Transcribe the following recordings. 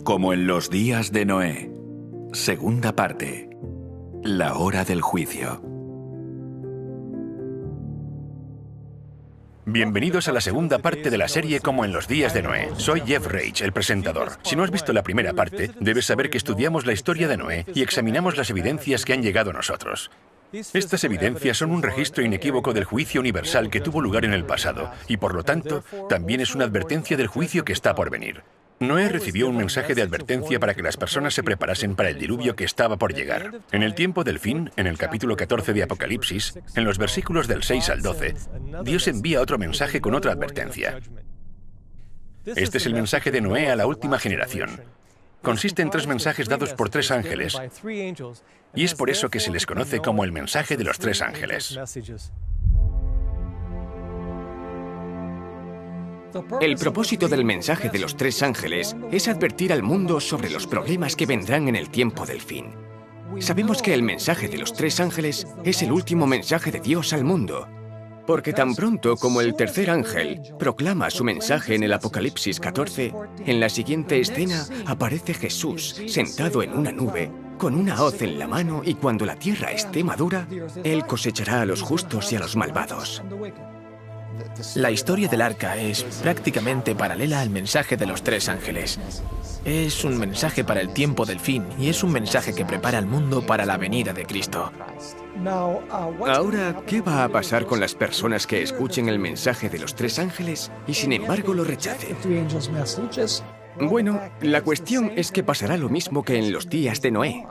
Como en los días de Noé. Segunda parte. La hora del juicio. Bienvenidos a la segunda parte de la serie Como en los días de Noé. Soy Jeff Reich, el presentador. Si no has visto la primera parte, debes saber que estudiamos la historia de Noé y examinamos las evidencias que han llegado a nosotros. Estas evidencias son un registro inequívoco del juicio universal que tuvo lugar en el pasado y, por lo tanto, también es una advertencia del juicio que está por venir. Noé recibió un mensaje de advertencia para que las personas se preparasen para el diluvio que estaba por llegar. En el tiempo del fin, en el capítulo 14 de Apocalipsis, en los versículos del 6 al 12, Dios envía otro mensaje con otra advertencia. Este es el mensaje de Noé a la última generación. Consiste en 3 mensajes dados por 3 ángeles, y es por eso que se les conoce como el mensaje de los 3 ángeles. El propósito del mensaje de los 3 ángeles es advertir al mundo sobre los problemas que vendrán en el tiempo del fin. Sabemos que el mensaje de los 3 ángeles es el último mensaje de Dios al mundo, porque tan pronto como el tercer ángel proclama su mensaje en el Apocalipsis 14, en la siguiente escena aparece Jesús sentado en una nube, con una hoz en la mano, y cuando la tierra esté madura, Él cosechará a los justos y a los malvados. La historia del arca es prácticamente paralela al mensaje de los 3 ángeles. Es un mensaje para el tiempo del fin y es un mensaje que prepara al mundo para la venida de Cristo. Ahora, ¿qué va a pasar con las personas que escuchen el mensaje de los 3 ángeles y sin embargo lo rechacen? Bueno, la cuestión es que pasará lo mismo que en los días de Noé.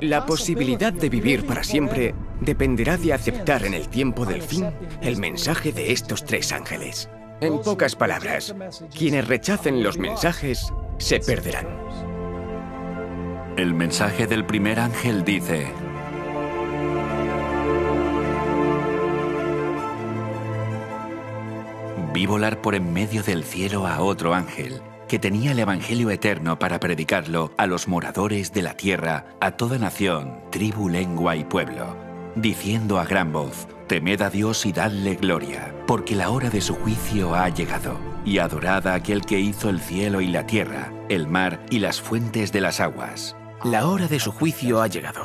La posibilidad de vivir para siempre dependerá de aceptar en el tiempo del fin el mensaje de estos 3 ángeles. En pocas palabras, quienes rechacen los mensajes se perderán. El mensaje del primer ángel dice: vi volar por en medio del cielo a otro ángel, que tenía el Evangelio eterno para predicarlo a los moradores de la tierra, a toda nación, tribu, lengua y pueblo, diciendo a gran voz: temed a Dios y dadle gloria, porque la hora de su juicio ha llegado, y adorad a aquel que hizo el cielo y la tierra, el mar y las fuentes de las aguas. La hora de su juicio ha llegado.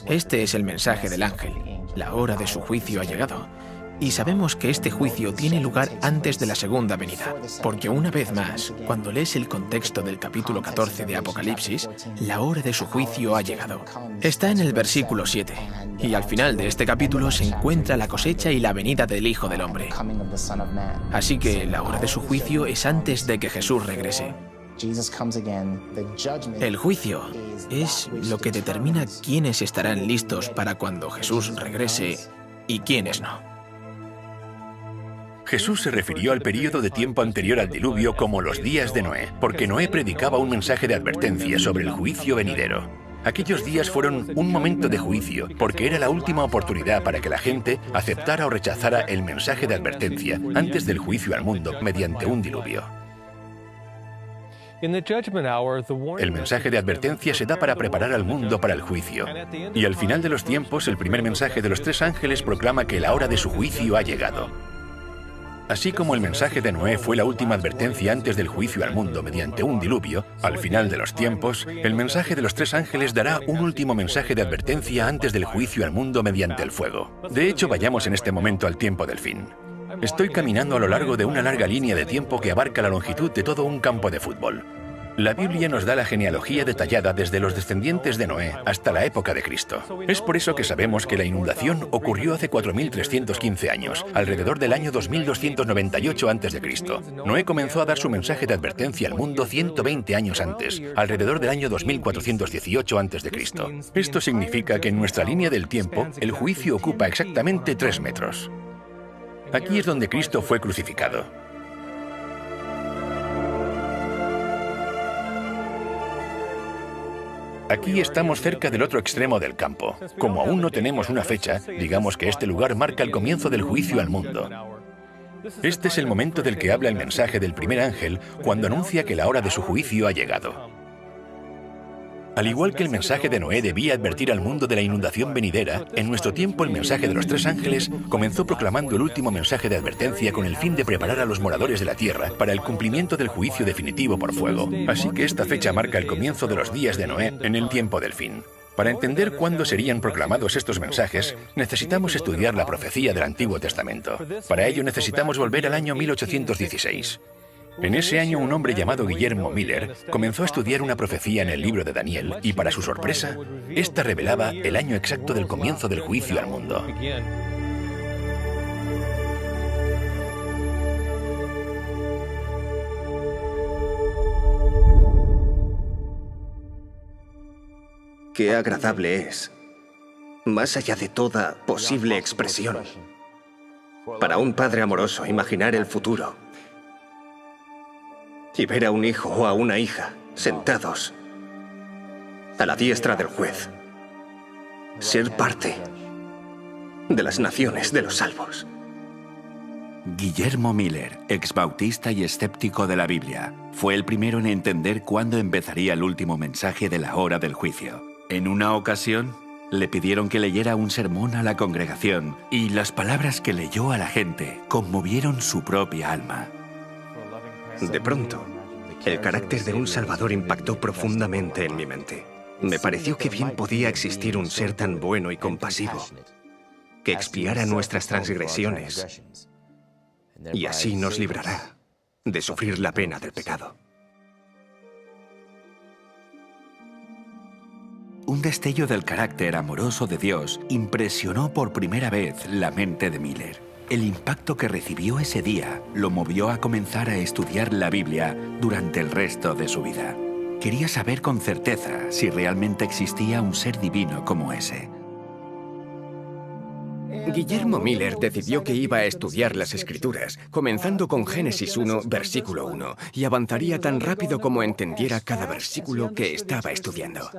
Este es el mensaje del ángel. La hora de su juicio ha llegado. Y sabemos que este juicio tiene lugar antes de la segunda venida, porque una vez más, cuando lees el contexto del capítulo 14 de Apocalipsis, la hora de su juicio ha llegado. Está en el versículo 7, y al final de este capítulo se encuentra la cosecha y la venida del Hijo del Hombre. Así que la hora de su juicio es antes de que Jesús regrese. El juicio es lo que determina quiénes estarán listos para cuando Jesús regrese y quiénes no. Jesús se refirió al período de tiempo anterior al diluvio como los días de Noé, porque Noé predicaba un mensaje de advertencia sobre el juicio venidero. Aquellos días fueron un momento de juicio, porque era la última oportunidad para que la gente aceptara o rechazara el mensaje de advertencia antes del juicio al mundo mediante un diluvio. El mensaje de advertencia se da para preparar al mundo para el juicio. Y al final de los tiempos, el primer mensaje de los 3 ángeles proclama que la hora de su juicio ha llegado. Así como el mensaje de Noé fue la última advertencia antes del juicio al mundo mediante un diluvio, al final de los tiempos, el mensaje de los 3 ángeles dará un último mensaje de advertencia antes del juicio al mundo mediante el fuego. De hecho, vayamos en este momento al tiempo del fin. Estoy caminando a lo largo de una larga línea de tiempo que abarca la longitud de todo un campo de fútbol. La Biblia nos da la genealogía detallada desde los descendientes de Noé hasta la época de Cristo. Es por eso que sabemos que la inundación ocurrió hace 4.315 años, alrededor del año 2298 a.C. Noé comenzó a dar su mensaje de advertencia al mundo 120 años antes, alrededor del año 2418 a.C. Esto significa que en nuestra línea del tiempo, el juicio ocupa exactamente 3 metros. Aquí es donde Cristo fue crucificado. Aquí estamos cerca del otro extremo del campo. Como aún no tenemos una fecha, digamos que este lugar marca el comienzo del juicio al mundo. Este es el momento del que habla el mensaje del primer ángel cuando anuncia que la hora de su juicio ha llegado. Al igual que el mensaje de Noé debía advertir al mundo de la inundación venidera, en nuestro tiempo el mensaje de los tres ángeles comenzó proclamando el último mensaje de advertencia con el fin de preparar a los moradores de la tierra para el cumplimiento del juicio definitivo por fuego. Así que esta fecha marca el comienzo de los días de Noé en el tiempo del fin. Para entender cuándo serían proclamados estos mensajes, necesitamos estudiar la profecía del Antiguo Testamento. Para ello necesitamos volver al año 1816. En ese año, un hombre llamado Guillermo Miller comenzó a estudiar una profecía en el libro de Daniel y, para su sorpresa, esta revelaba el año exacto del comienzo del juicio al mundo. Qué agradable es, más allá de toda posible expresión, para un padre amoroso imaginar el futuro y ver a un hijo o a una hija sentados a la diestra del juez, ser parte de las naciones de los salvos. Guillermo Miller, exbautista y escéptico de la Biblia, fue el primero en entender cuándo empezaría el último mensaje de la hora del juicio. En una ocasión, le pidieron que leyera un sermón a la congregación y las palabras que leyó a la gente conmovieron su propia alma. De pronto, el carácter de un Salvador impactó profundamente en mi mente. Me pareció que bien podía existir un ser tan bueno y compasivo que expiara nuestras transgresiones y así nos librará de sufrir la pena del pecado. Un destello del carácter amoroso de Dios impresionó por primera vez la mente de Miller. El impacto que recibió ese día lo movió a comenzar a estudiar la Biblia durante el resto de su vida. Quería saber con certeza si realmente existía un ser divino como ese. Guillermo Miller decidió que iba a estudiar las Escrituras, comenzando con Génesis 1, versículo 1, y avanzaría tan rápido como entendiera cada versículo que estaba estudiando.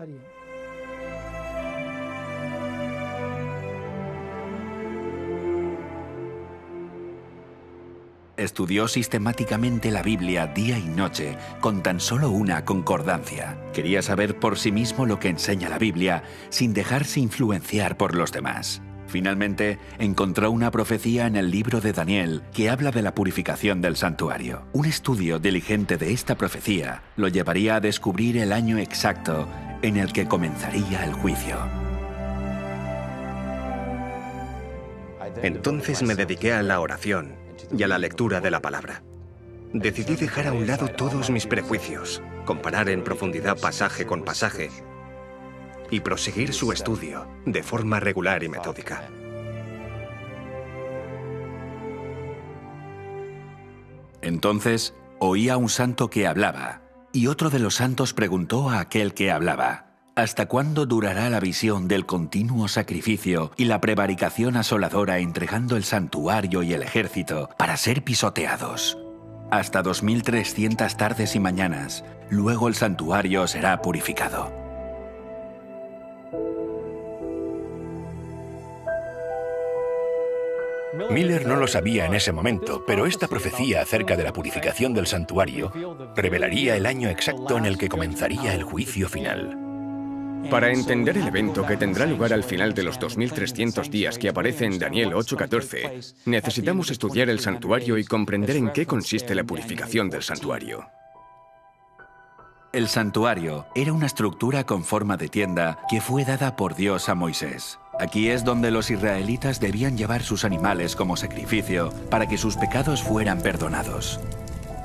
Estudió sistemáticamente la Biblia día y noche con tan solo una concordancia. Quería saber por sí mismo lo que enseña la Biblia sin dejarse influenciar por los demás. Finalmente, encontró una profecía en el libro de Daniel que habla de la purificación del santuario. Un estudio diligente de esta profecía lo llevaría a descubrir el año exacto en el que comenzaría el juicio. Entonces me dediqué a la oración y a la lectura de la palabra. Decidí dejar a un lado todos mis prejuicios, comparar en profundidad pasaje con pasaje y proseguir su estudio de forma regular y metódica. Entonces, oí a un santo que hablaba, y otro de los santos preguntó a aquel que hablaba: ¿hasta cuándo durará la visión del continuo sacrificio y la prevaricación asoladora entregando el santuario y el ejército para ser pisoteados? Hasta 2300 tardes y mañanas, luego el santuario será purificado. Miller no lo sabía en ese momento, pero esta profecía acerca de la purificación del santuario revelaría el año exacto en el que comenzaría el juicio final. Para entender el evento que tendrá lugar al final de los 2300 días que aparece en Daniel 8:14, necesitamos estudiar el santuario y comprender en qué consiste la purificación del santuario. El santuario era una estructura con forma de tienda que fue dada por Dios a Moisés. Aquí es donde los israelitas debían llevar sus animales como sacrificio para que sus pecados fueran perdonados.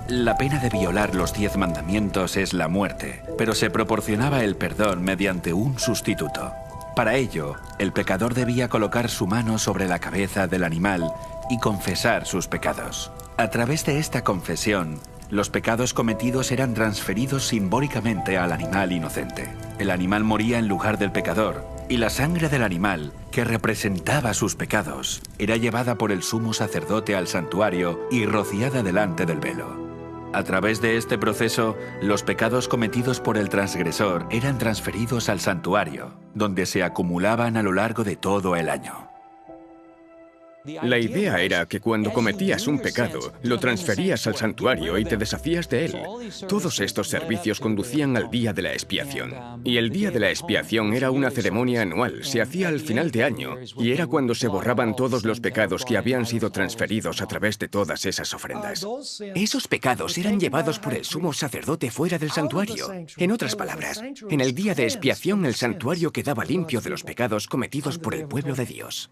La pena de violar los 10 mandamientos es la muerte, pero se proporcionaba el perdón mediante un sustituto. Para ello, el pecador debía colocar su mano sobre la cabeza del animal y confesar sus pecados. A través de esta confesión, los pecados cometidos eran transferidos simbólicamente al animal inocente. El animal moría en lugar del pecador, y la sangre del animal, que representaba sus pecados, era llevada por el sumo sacerdote al santuario y rociada delante del velo. A través de este proceso, los pecados cometidos por el transgresor eran transferidos al santuario, donde se acumulaban a lo largo de todo el año. La idea era que cuando cometías un pecado, lo transferías al santuario y te deshacías de él. Todos estos servicios conducían al día de la expiación. Y el día de la expiación era una ceremonia anual, se hacía al final de año, y era cuando se borraban todos los pecados que habían sido transferidos a través de todas esas ofrendas. Esos pecados eran llevados por el sumo sacerdote fuera del santuario. En otras palabras, en el día de expiación el santuario quedaba limpio de los pecados cometidos por el pueblo de Dios.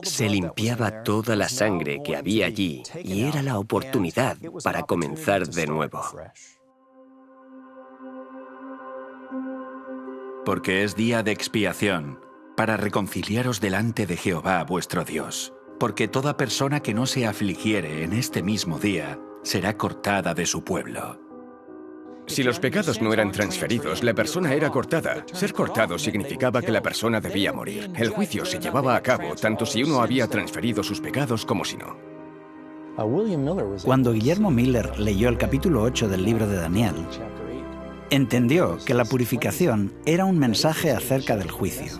Se limpiaba toda la sangre que había allí y era la oportunidad para comenzar de nuevo. Porque es día de expiación, para reconciliaros delante de Jehová vuestro Dios. Porque toda persona que no se afligiere en este mismo día será cortada de su pueblo. Si los pecados no eran transferidos, la persona era cortada. Ser cortado significaba que la persona debía morir. El juicio se llevaba a cabo tanto si uno había transferido sus pecados como si no. Cuando Guillermo Miller leyó el capítulo 8 del libro de Daniel, entendió que la purificación era un mensaje acerca del juicio.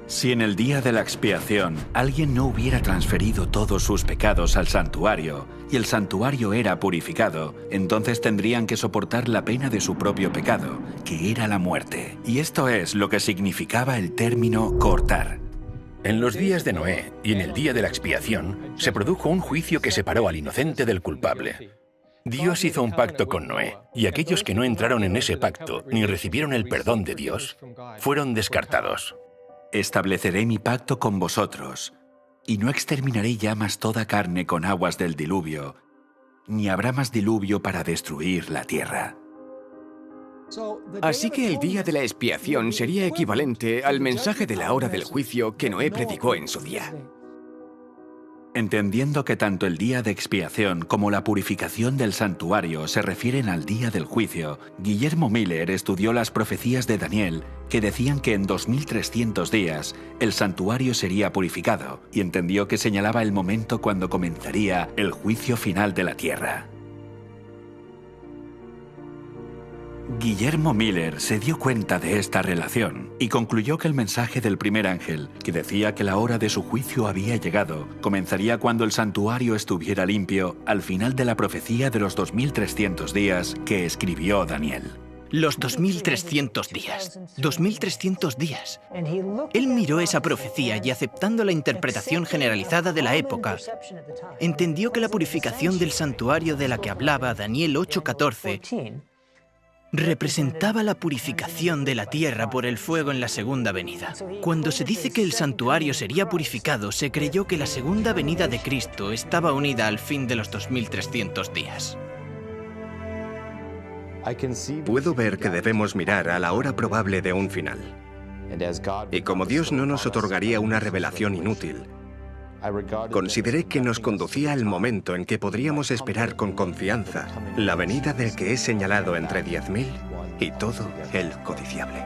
Si en el día de la expiación alguien no hubiera transferido todos sus pecados al santuario y el santuario era purificado, entonces tendrían que soportar la pena de su propio pecado, que era la muerte. Y esto es lo que significaba el término cortar. En los días de Noé y en el día de la expiación, se produjo un juicio que separó al inocente del culpable. Dios hizo un pacto con Noé, y aquellos que no entraron en ese pacto ni recibieron el perdón de Dios, fueron descartados. Estableceré mi pacto con vosotros, y no exterminaré ya más toda carne con aguas del diluvio, ni habrá más diluvio para destruir la tierra. Así que el día de la expiación sería equivalente al mensaje de la hora del juicio que Noé predicó en su día. Entendiendo que tanto el día de expiación como la purificación del santuario se refieren al día del juicio, Guillermo Miller estudió las profecías de Daniel que decían que en 2300 días el santuario sería purificado y entendió que señalaba el momento cuando comenzaría el juicio final de la tierra. Guillermo Miller se dio cuenta de esta relación y concluyó que el mensaje del primer ángel, que decía que la hora de su juicio había llegado, comenzaría cuando el santuario estuviera limpio al final de la profecía de los 2300 días que escribió Daniel. Los 2300 días. 2300 días. Él miró esa profecía y, aceptando la interpretación generalizada de la época, entendió que la purificación del santuario de la que hablaba Daniel 8:14 representaba la purificación de la tierra por el fuego en la segunda venida. Cuando se dice que el santuario sería purificado, se creyó que la segunda venida de Cristo estaba unida al fin de los 2300 días. Puedo ver que debemos mirar a la hora probable de un final. Y como Dios no nos otorgaría una revelación inútil, consideré que nos conducía al momento en que podríamos esperar con confianza la venida del que es señalado entre 10.000 y todo el codiciable.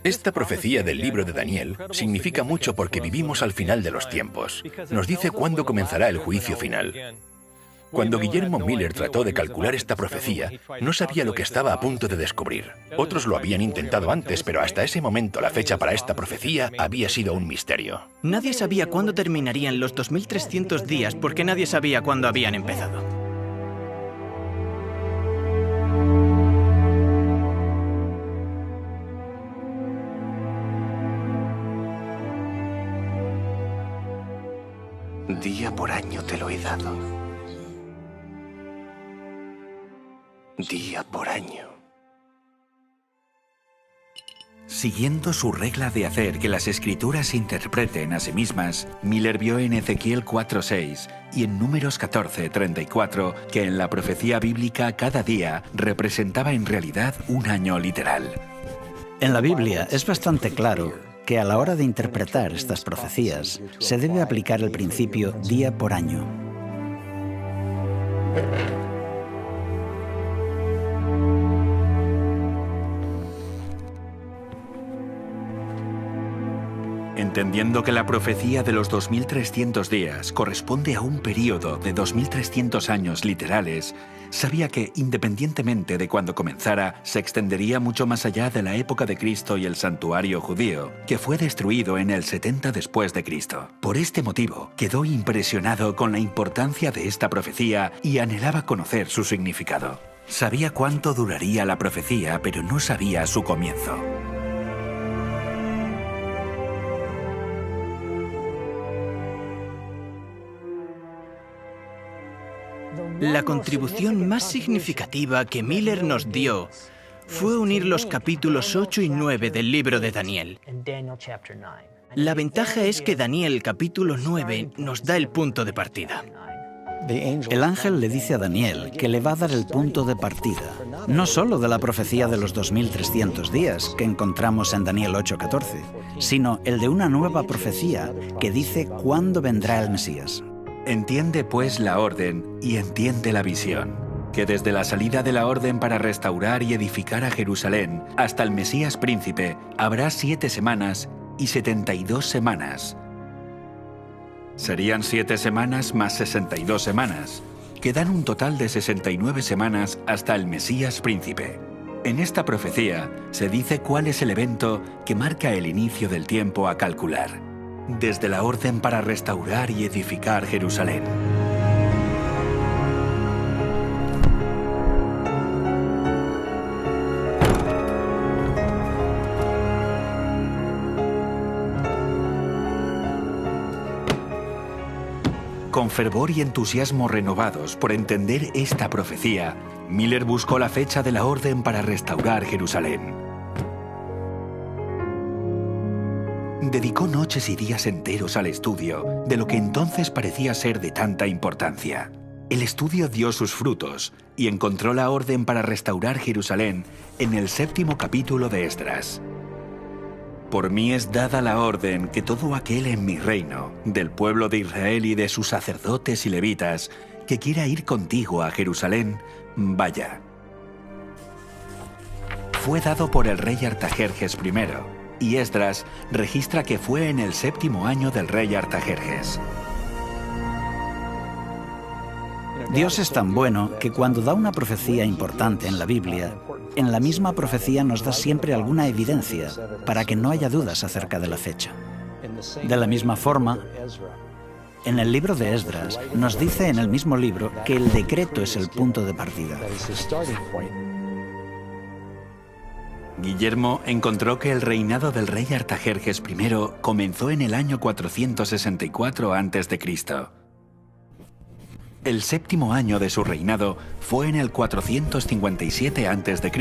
Esta profecía del libro de Daniel significa mucho porque vivimos al final de los tiempos. Nos dice cuándo comenzará el juicio final. Cuando Guillermo Miller trató de calcular esta profecía, no sabía lo que estaba a punto de descubrir. Otros lo habían intentado antes, pero hasta ese momento la fecha para esta profecía había sido un misterio. Nadie sabía cuándo terminarían los 2300 días porque nadie sabía cuándo habían empezado. Día por año te lo he dado. Día por año. Siguiendo su regla de hacer que las escrituras se interpreten a sí mismas, Miller vio en Ezequiel 4:6 y en Números 14:34 que en la profecía bíblica cada día representaba en realidad un año literal. En la Biblia es bastante claro que a la hora de interpretar estas profecías se debe aplicar el principio día por año. Entendiendo que la profecía de los 2300 días corresponde a un período de 2300 años literales, sabía que, independientemente de cuándo comenzara, se extendería mucho más allá de la época de Cristo y el santuario judío, que fue destruido en el 70 después de Cristo. Por este motivo, quedó impresionado con la importancia de esta profecía y anhelaba conocer su significado. Sabía cuánto duraría la profecía, pero no sabía su comienzo. La contribución más significativa que Miller nos dio fue unir los capítulos 8 y 9 del libro de Daniel. La ventaja es que Daniel capítulo 9 nos da el punto de partida. El ángel le dice a Daniel que le va a dar el punto de partida, no solo de la profecía de los 2300 días que encontramos en Daniel 8:14, sino el de una nueva profecía que dice cuándo vendrá el Mesías. Entiende pues la orden y entiende la visión, que desde la salida de la orden para restaurar y edificar a Jerusalén hasta el Mesías príncipe habrá 7 semanas y 72 semanas. Serían 7 semanas más 62 semanas, que dan un total de 69 semanas hasta el Mesías príncipe. En esta profecía se dice cuál es el evento que marca el inicio del tiempo a calcular, desde la orden para restaurar y edificar Jerusalén. Con fervor y entusiasmo renovados por entender esta profecía, Miller buscó la fecha de la orden para restaurar Jerusalén. Dedicó noches y días enteros al estudio de lo que entonces parecía ser de tanta importancia. El estudio dio sus frutos y encontró la orden para restaurar Jerusalén en el 7º capítulo de Esdras. Por mí es dada la orden que todo aquel en mi reino, del pueblo de Israel y de sus sacerdotes y levitas, que quiera ir contigo a Jerusalén, vaya. Fue dado por el rey Artajerjes I, y Esdras registra que fue en el 7º año del rey Artajerjes. Dios es tan bueno que cuando da una profecía importante en la Biblia, en la misma profecía nos da siempre alguna evidencia para que no haya dudas acerca de la fecha. De la misma forma, en el libro de Esdras nos dice en el mismo libro que el decreto es el punto de partida. Guillermo encontró que el reinado del rey Artajerjes I comenzó en el año 464 a.C. El 7º año de su reinado fue en el 457 a.C.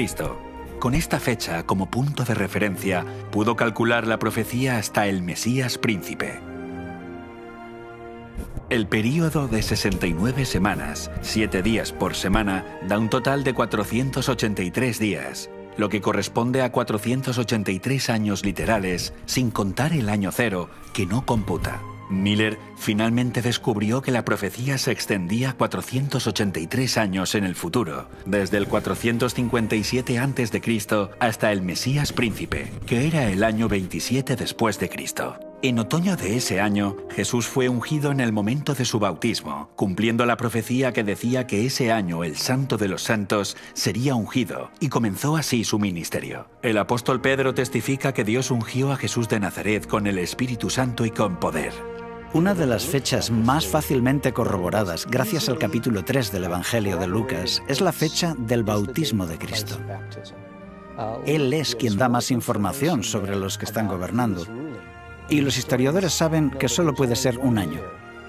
Con esta fecha como punto de referencia, pudo calcular la profecía hasta el Mesías príncipe. El período de 69 semanas, 7 días por semana, da un total de 483 días, lo que corresponde a 483 años literales, sin contar el año cero, que no computa. Miller finalmente descubrió que la profecía se extendía 483 años en el futuro, desde el 457 a.C. hasta el Mesías príncipe, que era el año 27 después de Cristo. En otoño de ese año, Jesús fue ungido en el momento de su bautismo, cumpliendo la profecía que decía que ese año el Santo de los Santos sería ungido, y comenzó así su ministerio. El apóstol Pedro testifica que Dios ungió a Jesús de Nazaret con el Espíritu Santo y con poder. Una de las fechas más fácilmente corroboradas, gracias al capítulo 3 del Evangelio de Lucas, es la fecha del bautismo de Cristo. Él es quien da más información sobre los que están gobernando. Y los historiadores saben que solo puede ser un año.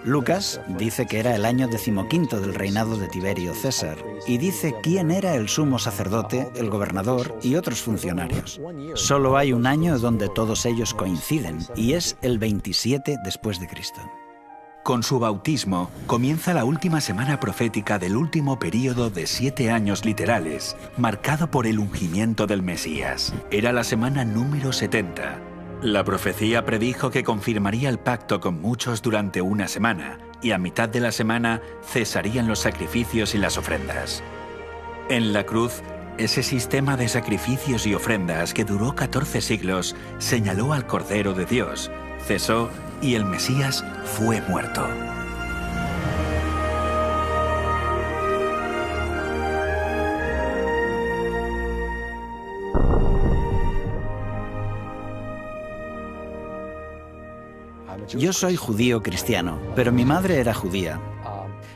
Lucas dice que era el año 15º del reinado de Tiberio César y dice quién era el sumo sacerdote, el gobernador y otros funcionarios. Solo hay un año donde todos ellos coinciden y es el 27 después de Cristo. Con su bautismo comienza la última semana profética del último período de 7 años literales, marcado por el ungimiento del Mesías. Era la semana número 70. La profecía predijo que confirmaría el pacto con muchos durante una semana, y a mitad de la semana cesarían los sacrificios y las ofrendas. En la cruz, ese sistema de sacrificios y ofrendas que duró 14 siglos señaló al Cordero de Dios, cesó y el Mesías fue muerto. Yo soy judío cristiano, pero mi madre era judía.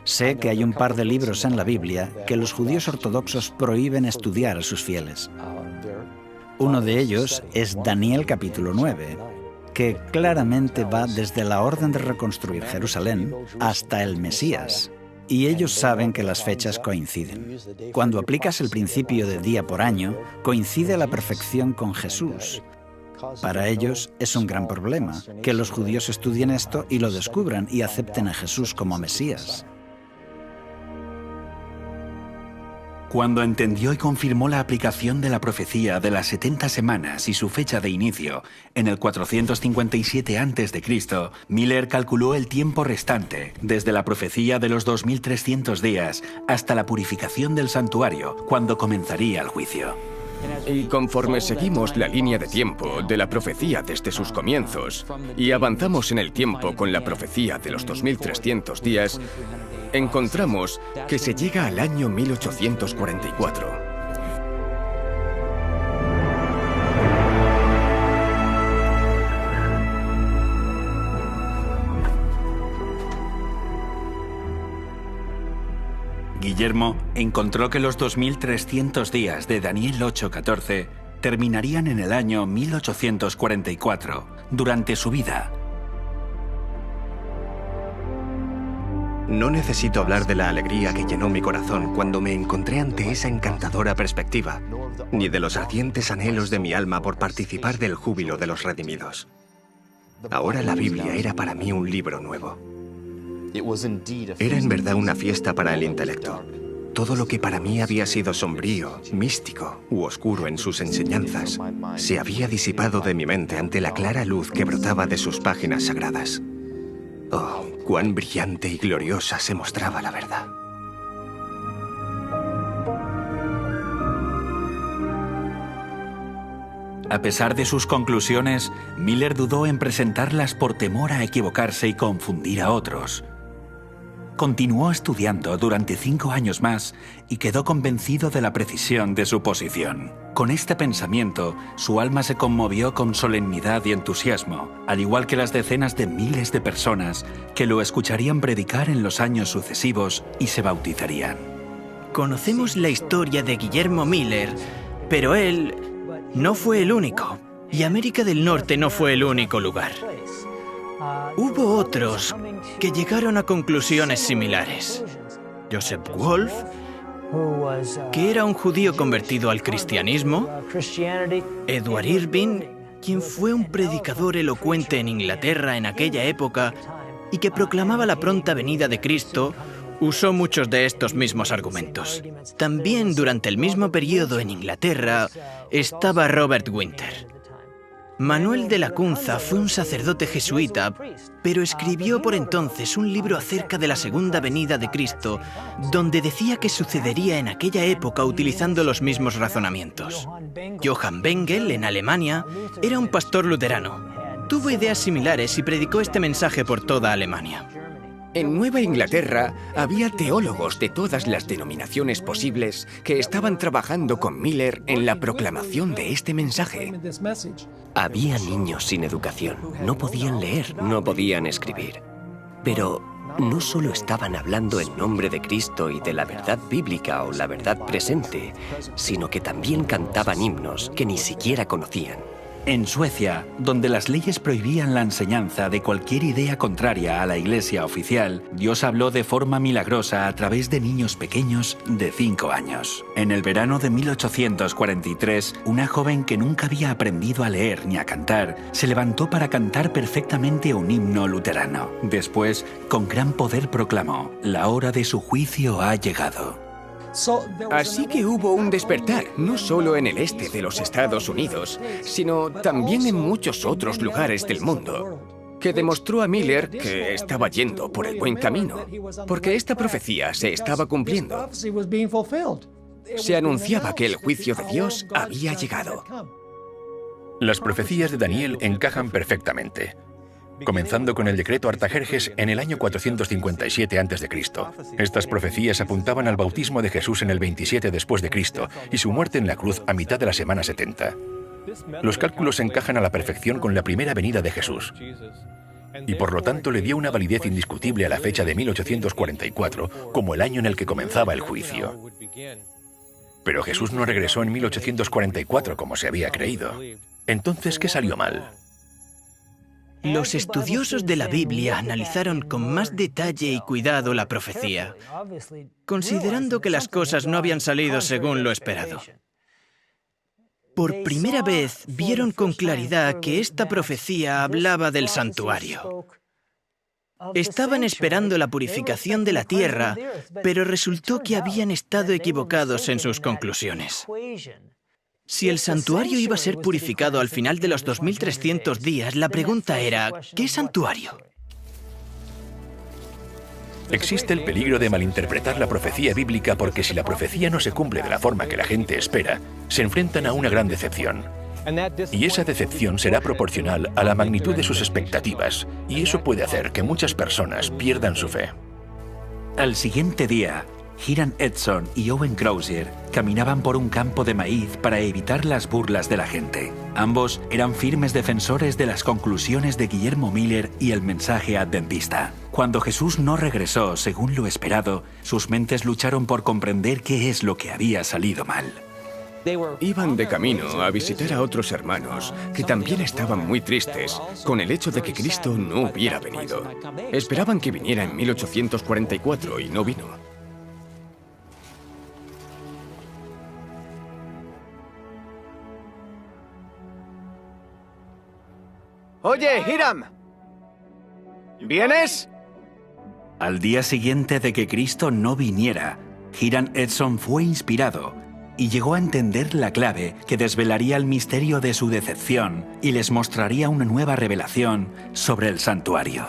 Sé que hay un par de libros en la Biblia que los judíos ortodoxos prohíben estudiar a sus fieles. Uno de ellos es Daniel capítulo 9, que claramente va desde la orden de reconstruir Jerusalén hasta el Mesías. Y ellos saben que las fechas coinciden. Cuando aplicas el principio de día por año, coincide a la perfección con Jesús. Para ellos es un gran problema que los judíos estudien esto y lo descubran y acepten a Jesús como Mesías. Cuando entendió y confirmó la aplicación de la profecía de las 70 semanas y su fecha de inicio, en el 457 a.C., Miller calculó el tiempo restante, desde la profecía de los 2300 días hasta la purificación del santuario, cuando comenzaría el juicio. Y conforme seguimos la línea de tiempo de la profecía desde sus comienzos y avanzamos en el tiempo con la profecía de los 2300 días, encontramos que se llega al año 1844. Guillermo encontró que los 2300 días de Daniel 8:14 terminarían en el año 1844, durante su vida. No necesito hablar de la alegría que llenó mi corazón cuando me encontré ante esa encantadora perspectiva, ni de los ardientes anhelos de mi alma por participar del júbilo de los redimidos. Ahora la Biblia era para mí un libro nuevo. Era en verdad una fiesta para el intelecto. Todo lo que para mí había sido sombrío, místico u oscuro en sus enseñanzas, se había disipado de mi mente ante la clara luz que brotaba de sus páginas sagradas. Oh, cuán brillante y gloriosa se mostraba la verdad. A pesar de sus conclusiones, Miller dudó en presentarlas por temor a equivocarse y confundir a otros. Continuó estudiando durante 5 años más y quedó convencido de la precisión de su posición. Con este pensamiento, su alma se conmovió con solemnidad y entusiasmo, al igual que las decenas de miles de personas que lo escucharían predicar en los años sucesivos y se bautizarían. Conocemos la historia de Guillermo Miller, pero él no fue el único, y América del Norte no fue el único lugar. Hubo otros que llegaron a conclusiones similares. Joseph Wolf, que era un judío convertido al cristianismo, Edward Irving, quien fue un predicador elocuente en Inglaterra en aquella época y que proclamaba la pronta venida de Cristo, usó muchos de estos mismos argumentos. También durante el mismo periodo en Inglaterra estaba Robert Winter. Manuel de Lacunza fue un sacerdote jesuita, pero escribió por entonces un libro acerca de la segunda venida de Cristo, donde decía que sucedería en aquella época utilizando los mismos razonamientos. Johann Bengel, en Alemania, era un pastor luterano. Tuvo ideas similares y predicó este mensaje por toda Alemania. En Nueva Inglaterra había teólogos de todas las denominaciones posibles que estaban trabajando con Miller en la proclamación de este mensaje. Había niños sin educación, no podían leer, no podían escribir. Pero no solo estaban hablando en nombre de Cristo y de la verdad bíblica o la verdad presente, sino que también cantaban himnos que ni siquiera conocían. En Suecia, donde las leyes prohibían la enseñanza de cualquier idea contraria a la Iglesia oficial, Dios habló de forma milagrosa a través de niños pequeños de 5 años. En el verano de 1843, una joven que nunca había aprendido a leer ni a cantar, se levantó para cantar perfectamente un himno luterano. Después, con gran poder proclamó: «La hora de su juicio ha llegado». Así que hubo un despertar, no solo en el este de los Estados Unidos, sino también en muchos otros lugares del mundo, que demostró a Miller que estaba yendo por el buen camino, porque esta profecía se estaba cumpliendo. Se anunciaba que el juicio de Dios había llegado. Las profecías de Daniel encajan perfectamente. comenzando con el decreto Artajerjes en el año 457 a.C. Estas profecías apuntaban al bautismo de Jesús en el 27 después de Cristo y su muerte en la cruz a mitad de la semana 70. Los cálculos encajan a la perfección con la primera venida de Jesús, y por lo tanto le dio una validez indiscutible a la fecha de 1844 como el año en el que comenzaba el juicio. Pero Jesús no regresó en 1844 como se había creído. Entonces, ¿qué salió mal? Los estudiosos de la Biblia analizaron con más detalle y cuidado la profecía, considerando que las cosas no habían salido según lo esperado. Por primera vez vieron con claridad que esta profecía hablaba del santuario. Estaban esperando la purificación de la tierra, pero resultó que habían estado equivocados en sus conclusiones. Si el santuario iba a ser purificado al final de los 2300 días, la pregunta era, ¿qué santuario? Existe el peligro de malinterpretar la profecía bíblica porque si la profecía no se cumple de la forma que la gente espera, se enfrentan a una gran decepción. Y esa decepción será proporcional a la magnitud de sus expectativas, y eso puede hacer que muchas personas pierdan su fe. Al siguiente día, Hiram Edson y Owen Crozier caminaban por un campo de maíz para evitar las burlas de la gente. Ambos eran firmes defensores de las conclusiones de Guillermo Miller y el mensaje adventista. Cuando Jesús no regresó según lo esperado, sus mentes lucharon por comprender qué es lo que había salido mal. Iban de camino a visitar a otros hermanos que también estaban muy tristes con el hecho de que Cristo no hubiera venido. Esperaban que viniera en 1844 y no vino. Oye, Hiram, ¿vienes? Al día siguiente de que Cristo no viniera, Hiram Edson fue inspirado y llegó a entender la clave que desvelaría el misterio de su decepción y les mostraría una nueva revelación sobre el santuario.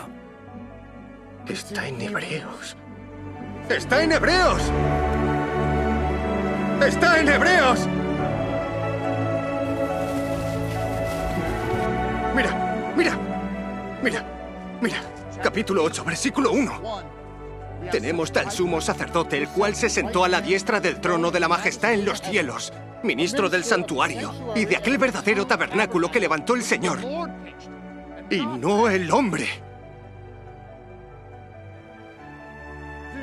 Está en Hebreos. ¡Está en Hebreos! ¡Está en Hebreos! Mira. Capítulo 8, versículo 1. Tenemos tal sumo sacerdote, el cual se sentó a la diestra del trono de la majestad en los cielos, ministro del santuario y de aquel verdadero tabernáculo que levantó el Señor, y no el hombre.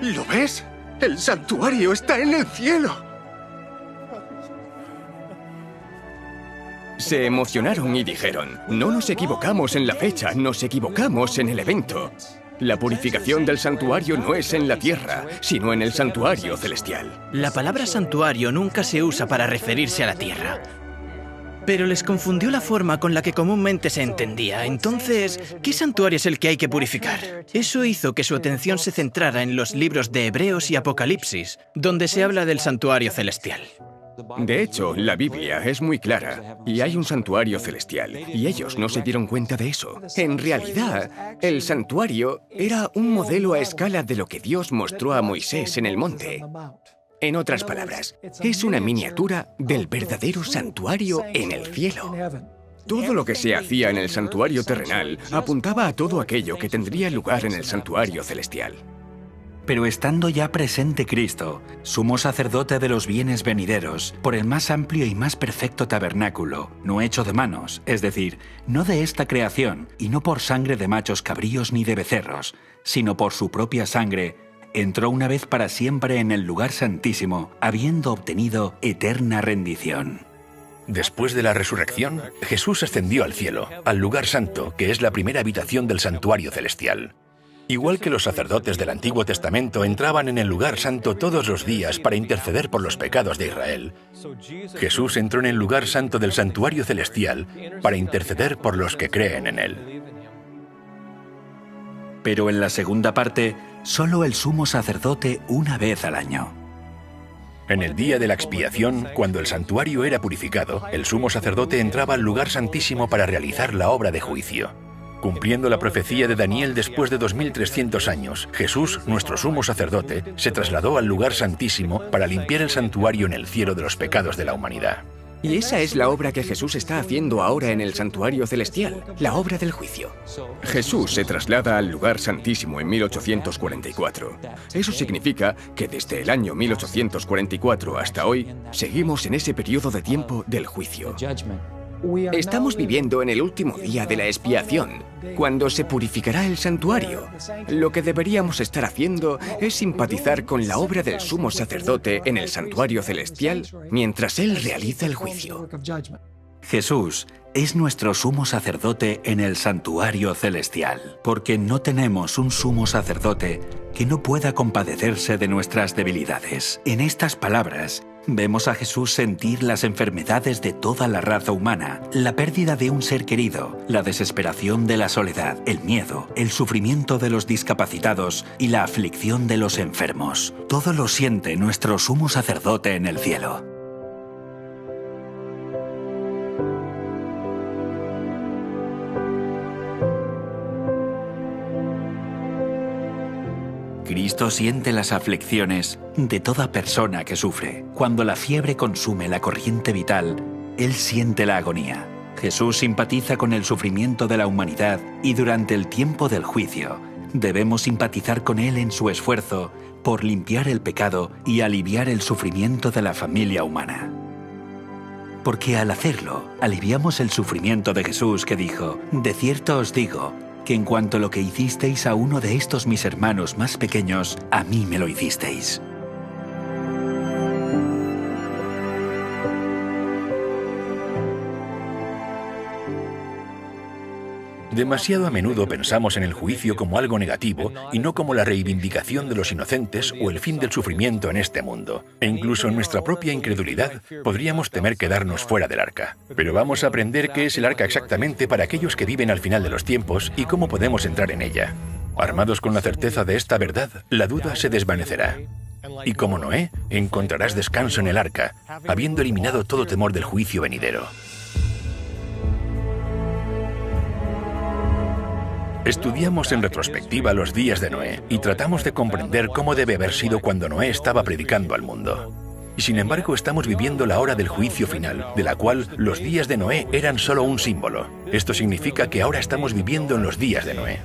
¿Lo ves? El santuario está en el cielo. Se emocionaron y dijeron, no nos equivocamos en la fecha, nos equivocamos en el evento. La purificación del santuario no es en la tierra, sino en el santuario celestial. La palabra santuario nunca se usa para referirse a la tierra. Pero les confundió la forma con la que comúnmente se entendía. Entonces, ¿qué santuario es el que hay que purificar? Eso hizo que su atención se centrara en los libros de Hebreos y Apocalipsis, donde se habla del santuario celestial. De hecho, la Biblia es muy clara, y hay un santuario celestial, y ellos no se dieron cuenta de eso. En realidad, el santuario era un modelo a escala de lo que Dios mostró a Moisés en el monte. En otras palabras, es una miniatura del verdadero santuario en el cielo. Todo lo que se hacía en el santuario terrenal apuntaba a todo aquello que tendría lugar en el santuario celestial. Pero estando ya presente Cristo, sumo sacerdote de los bienes venideros, por el más amplio y más perfecto tabernáculo, no hecho de manos, es decir, no de esta creación, y no por sangre de machos cabríos ni de becerros, sino por su propia sangre, entró una vez para siempre en el lugar santísimo, habiendo obtenido eterna rendición. Después de la resurrección, Jesús ascendió al cielo, al lugar santo, que es la primera habitación del santuario celestial. Igual que los sacerdotes del Antiguo Testamento entraban en el lugar santo todos los días para interceder por los pecados de Israel, Jesús entró en el lugar santo del santuario celestial para interceder por los que creen en él. Pero en la segunda parte, solo el sumo sacerdote una vez al año. En el día de la expiación, cuando el santuario era purificado, el sumo sacerdote entraba al lugar santísimo para realizar la obra de juicio. Cumpliendo la profecía de Daniel después de 2300 años, Jesús, nuestro sumo sacerdote, se trasladó al lugar santísimo para limpiar el santuario en el cielo de los pecados de la humanidad. Y esa es la obra que Jesús está haciendo ahora en el santuario celestial, la obra del juicio. Jesús se traslada al lugar santísimo en 1844. Eso significa que desde el año 1844 hasta hoy, seguimos en ese periodo de tiempo del juicio. Estamos viviendo en el último día de la expiación, cuando se purificará el santuario. Lo que deberíamos estar haciendo es simpatizar con la obra del sumo sacerdote en el santuario celestial mientras él realiza el juicio. Jesús es nuestro sumo sacerdote en el santuario celestial, porque no tenemos un sumo sacerdote que no pueda compadecerse de nuestras debilidades. En estas palabras, vemos a Jesús sentir las enfermedades de toda la raza humana, la pérdida de un ser querido, la desesperación de la soledad, el miedo, el sufrimiento de los discapacitados y la aflicción de los enfermos. Todo lo siente nuestro sumo sacerdote en el cielo. Cristo siente las aflicciones de toda persona que sufre. Cuando la fiebre consume la corriente vital, Él siente la agonía. Jesús simpatiza con el sufrimiento de la humanidad y durante el tiempo del juicio debemos simpatizar con Él en su esfuerzo por limpiar el pecado y aliviar el sufrimiento de la familia humana. Porque al hacerlo, aliviamos el sufrimiento de Jesús que dijo: «De cierto os digo, que en cuanto lo que hicisteis a uno de estos mis hermanos más pequeños, a mí me lo hicisteis». Demasiado a menudo pensamos en el juicio como algo negativo y no como la reivindicación de los inocentes o el fin del sufrimiento en este mundo. E incluso en nuestra propia incredulidad podríamos temer quedarnos fuera del arca. Pero vamos a aprender qué es el arca exactamente para aquellos que viven al final de los tiempos y cómo podemos entrar en ella. Armados con la certeza de esta verdad, la duda se desvanecerá. Y como Noé, encontrarás descanso en el arca, habiendo eliminado todo temor del juicio venidero. Estudiamos en retrospectiva los días de Noé y tratamos de comprender cómo debe haber sido cuando Noé estaba predicando al mundo. Y sin embargo estamos viviendo la hora del juicio final, de la cual los días de Noé eran solo un símbolo. Esto significa que ahora estamos viviendo en los días de Noé.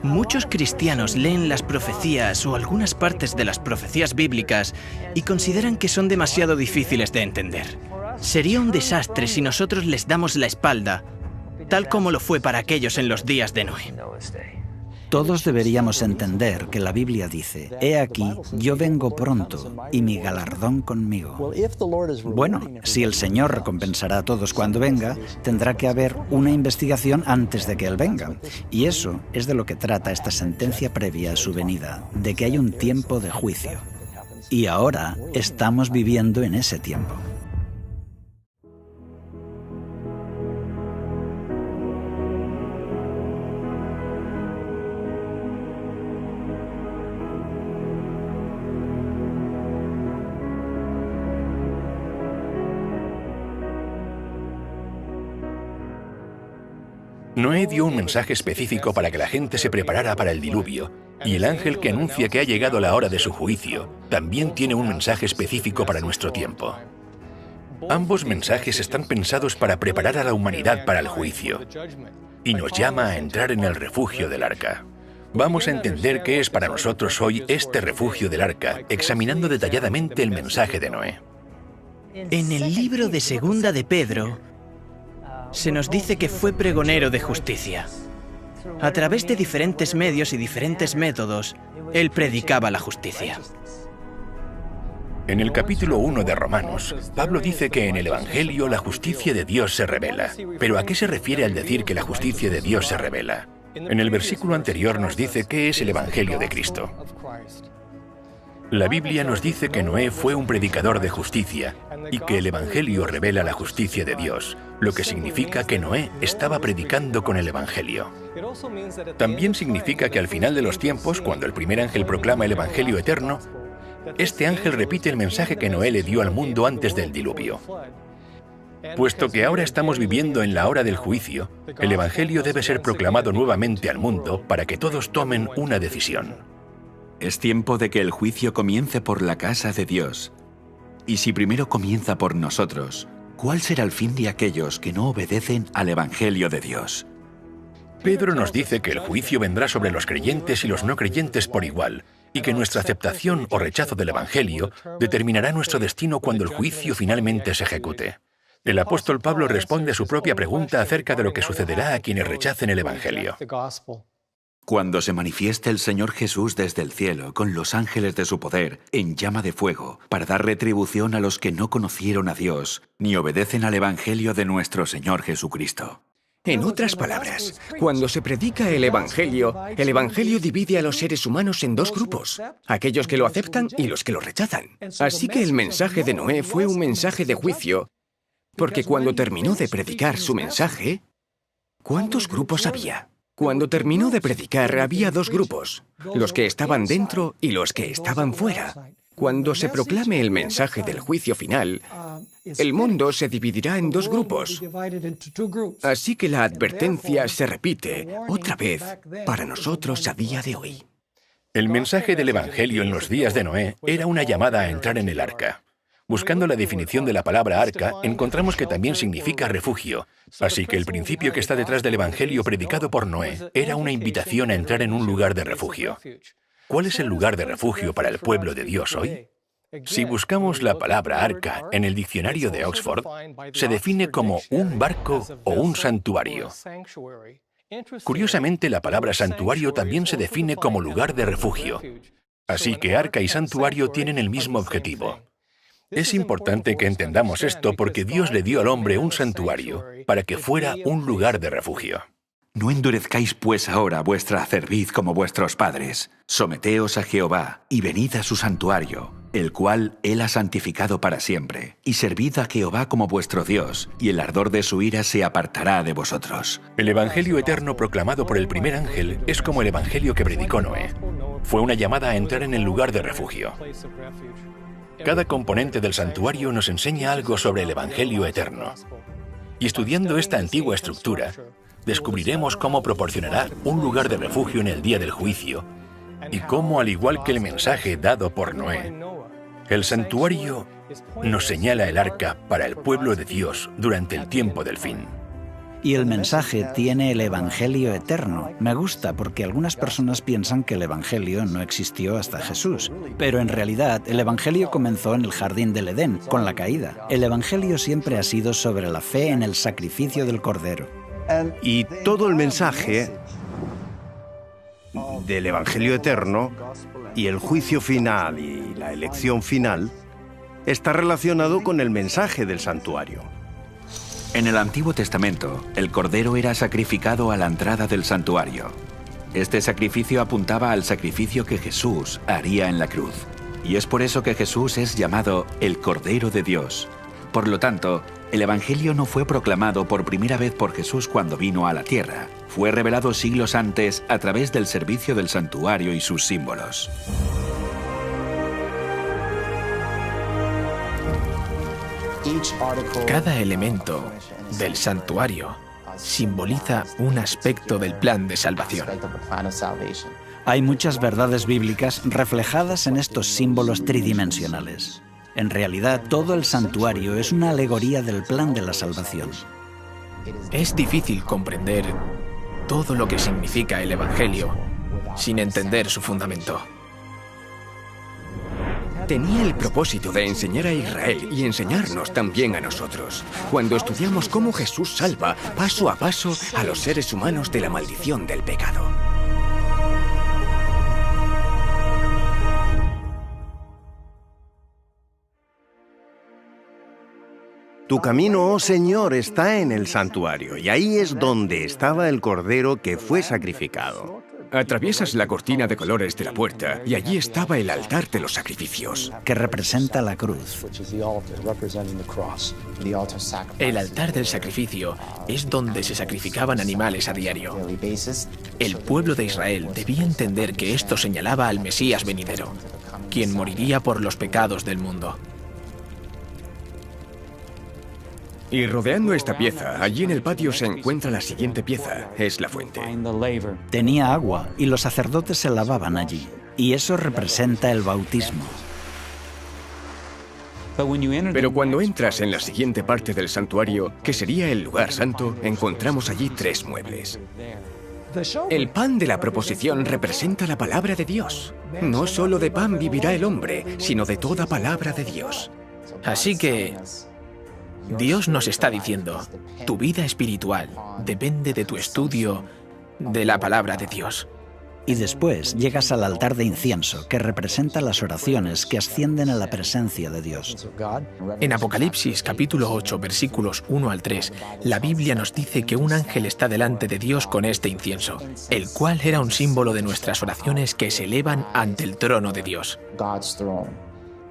Muchos cristianos leen las profecías o algunas partes de las profecías bíblicas y consideran que son demasiado difíciles de entender. Sería un desastre si nosotros les damos la espalda, tal como lo fue para aquellos en los días de Noé. Todos deberíamos entender que la Biblia dice: «He aquí, yo vengo pronto, y mi galardón conmigo». Bueno, si el Señor recompensará a todos cuando venga, tendrá que haber una investigación antes de que Él venga. Y eso es de lo que trata esta sentencia previa a su venida, de que hay un tiempo de juicio. Y ahora estamos viviendo en ese tiempo. Noé dio un mensaje específico para que la gente se preparara para el diluvio, y el ángel que anuncia que ha llegado la hora de su juicio también tiene un mensaje específico para nuestro tiempo. Ambos mensajes están pensados para preparar a la humanidad para el juicio, y nos llama a entrar en el refugio del arca. Vamos a entender qué es para nosotros hoy este refugio del arca, examinando detalladamente el mensaje de Noé. En el libro de Segunda de Pedro, se nos dice que fue pregonero de justicia. A través de diferentes medios y diferentes métodos, él predicaba la justicia. En el capítulo 1 de Romanos, Pablo dice que en el Evangelio la justicia de Dios se revela. ¿Pero a qué se refiere al decir que la justicia de Dios se revela? En el versículo anterior nos dice qué es el Evangelio de Cristo. La Biblia nos dice que Noé fue un predicador de justicia y que el Evangelio revela la justicia de Dios, lo que significa que Noé estaba predicando con el Evangelio. También significa que al final de los tiempos, cuando el primer ángel proclama el Evangelio eterno, este ángel repite el mensaje que Noé le dio al mundo antes del diluvio. Puesto que ahora estamos viviendo en la hora del juicio, el Evangelio debe ser proclamado nuevamente al mundo para que todos tomen una decisión. Es tiempo de que el juicio comience por la casa de Dios. Y si primero comienza por nosotros, ¿Cuál será el fin de aquellos que no obedecen al Evangelio de Dios? Pedro nos dice que el juicio vendrá sobre los creyentes y los no creyentes por igual, y que nuestra aceptación o rechazo del Evangelio determinará nuestro destino cuando el juicio finalmente se ejecute. El apóstol Pablo responde a su propia pregunta acerca de lo que sucederá a quienes rechacen el Evangelio. Cuando se manifieste el Señor Jesús desde el cielo con los ángeles de su poder en llama de fuego para dar retribución a los que no conocieron a Dios ni obedecen al Evangelio de nuestro Señor Jesucristo. En otras palabras, cuando se predica el Evangelio divide a los seres humanos en dos grupos, aquellos que lo aceptan y los que lo rechazan. Así que el mensaje de Noé fue un mensaje de juicio, porque cuando terminó de predicar su mensaje, ¿cuántos grupos había? Cuando terminó de predicar había dos grupos, los que estaban dentro y los que estaban fuera. Cuando se proclame el mensaje del juicio final, el mundo se dividirá en dos grupos. Así que la advertencia se repite otra vez para nosotros a día de hoy. El mensaje del Evangelio en los días de Noé era una llamada a entrar en el arca. Buscando la definición de la palabra arca, encontramos que también significa refugio. Así que el principio que está detrás del Evangelio predicado por Noé era una invitación a entrar en un lugar de refugio. ¿Cuál es el lugar de refugio para el pueblo de Dios hoy? Si buscamos la palabra arca en el diccionario de Oxford, se define como un barco o un santuario. Curiosamente, la palabra santuario también se define como lugar de refugio. Así que arca y santuario tienen el mismo objetivo. Es importante que entendamos esto porque Dios le dio al hombre un santuario para que fuera un lugar de refugio. No endurezcáis pues ahora vuestra cerviz como vuestros padres. Someteos a Jehová y venid a su santuario, el cual Él ha santificado para siempre. Y servid a Jehová como vuestro Dios, y el ardor de su ira se apartará de vosotros. El Evangelio eterno proclamado por el primer ángel es como el Evangelio que predicó Noé. Fue una llamada a entrar en el lugar de refugio. Cada componente del santuario nos enseña algo sobre el Evangelio eterno. Y estudiando esta antigua estructura, descubriremos cómo proporcionará un lugar de refugio en el día del juicio y cómo, al igual que el mensaje dado por Noé, el santuario nos señala el arca para el pueblo de Dios durante el tiempo del fin. Y el mensaje tiene el Evangelio eterno. Me gusta porque algunas personas piensan que el Evangelio no existió hasta Jesús. Pero en realidad, el Evangelio comenzó en el jardín del Edén, con la caída. El Evangelio siempre ha sido sobre la fe en el sacrificio del Cordero. Y todo el mensaje del Evangelio eterno y el juicio final y la elección final está relacionado con el mensaje del santuario. En el Antiguo Testamento, el Cordero era sacrificado a la entrada del santuario. Este sacrificio apuntaba al sacrificio que Jesús haría en la cruz. Y es por eso que Jesús es llamado el Cordero de Dios. Por lo tanto, el Evangelio no fue proclamado por primera vez por Jesús cuando vino a la tierra. Fue revelado siglos antes a través del servicio del santuario y sus símbolos. Cada elemento del santuario simboliza un aspecto del plan de salvación. Hay muchas verdades bíblicas reflejadas en estos símbolos tridimensionales. En realidad, todo el santuario es una alegoría del plan de la salvación. Es difícil comprender todo lo que significa el Evangelio sin entender su fundamento. Tenía el propósito de enseñar a Israel y enseñarnos también a nosotros, cuando estudiamos cómo Jesús salva paso a paso a los seres humanos de la maldición del pecado. Tu camino, oh Señor, está en el santuario, y ahí es donde estaba el Cordero que fue sacrificado. Atraviesas la cortina de colores de la puerta y allí estaba el altar de los sacrificios, que representa la cruz. El altar del sacrificio es donde se sacrificaban animales a diario. El pueblo de Israel debía entender que esto señalaba al Mesías venidero, quien moriría por los pecados del mundo. Y rodeando esta pieza, allí en el patio se encuentra la siguiente pieza, es la fuente. Tenía agua y los sacerdotes se lavaban allí. Y eso representa el bautismo. Pero cuando entras en la siguiente parte del santuario, que sería el lugar santo, encontramos allí 3 muebles. El pan de la proposición representa la palabra de Dios. No solo de pan vivirá el hombre, sino de toda palabra de Dios. Así que Dios nos está diciendo, tu vida espiritual depende de tu estudio de la palabra de Dios. Y después llegas al altar de incienso, que representa las oraciones que ascienden a la presencia de Dios. En Apocalipsis capítulo 8, versículos 1 al 3, la Biblia nos dice que un ángel está delante de Dios con este incienso, el cual era un símbolo de nuestras oraciones que se elevan ante el trono de Dios.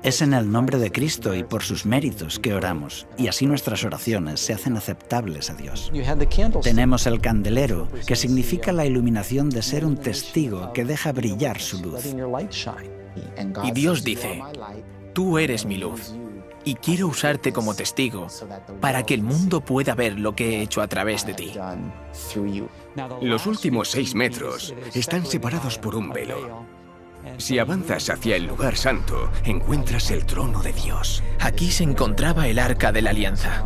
Es en el nombre de Cristo y por sus méritos que oramos, y así nuestras oraciones se hacen aceptables a Dios. Tenemos el candelero, que significa la iluminación de ser un testigo que deja brillar su luz. Y Dios dice, tú eres mi luz, y quiero usarte como testigo para que el mundo pueda ver lo que he hecho a través de ti. Los últimos 6 metros están separados por un velo. Si avanzas hacia el lugar santo, encuentras el trono de Dios. Aquí se encontraba el Arca de la Alianza.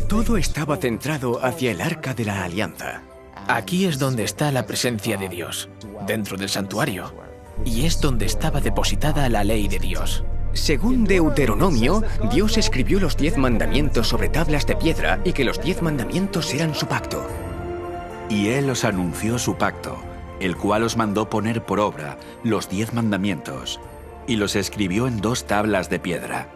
Todo estaba centrado hacia el Arca de la Alianza. Aquí es donde está la presencia de Dios, dentro del santuario, y es donde estaba depositada la ley de Dios. Según Deuteronomio, Dios escribió los 10 mandamientos sobre tablas de piedra y que los 10 mandamientos eran su pacto. Y Él os anunció su pacto, el cual os mandó poner por obra los 10 mandamientos, y los escribió en 2 tablas de piedra.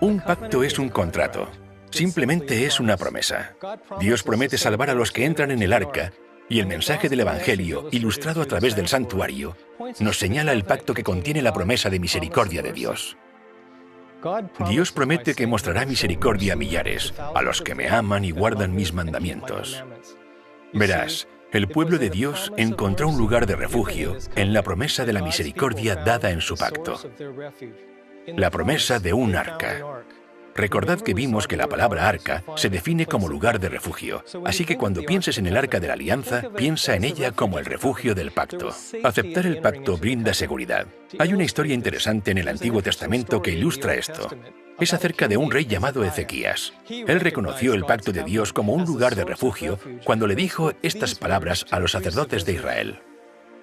Un pacto es un contrato. Simplemente es una promesa. Dios promete salvar a los que entran en el arca, y el mensaje del Evangelio, ilustrado a través del santuario, nos señala el pacto que contiene la promesa de misericordia de Dios. Dios promete que mostrará misericordia a millares, a los que me aman y guardan mis mandamientos. Verás, el pueblo de Dios encontró un lugar de refugio en la promesa de la misericordia dada en su pacto. La promesa de un arca. Recordad que vimos que la palabra arca se define como lugar de refugio, así que cuando pienses en el arca de la alianza, piensa en ella como el refugio del pacto. Aceptar el pacto brinda seguridad. Hay una historia interesante en el Antiguo Testamento que ilustra esto. Es acerca de un rey llamado Ezequías. Él reconoció el pacto de Dios como un lugar de refugio cuando le dijo estas palabras a los sacerdotes de Israel.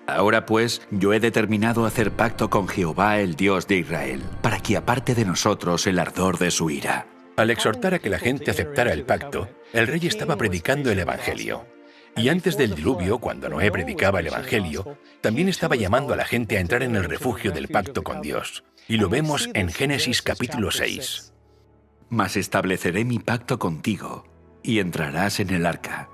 Ahora pues, yo he determinado hacer pacto con Jehová, el Dios de Israel, para que aparte de nosotros el ardor de su ira. Al exhortar a que la gente aceptara el pacto, el rey estaba predicando el Evangelio. Y antes del diluvio, cuando Noé predicaba el Evangelio, también estaba llamando a la gente a entrar en el refugio del pacto con Dios. Y lo vemos en Génesis capítulo 6. Mas estableceré mi pacto contigo, y entrarás en el arca.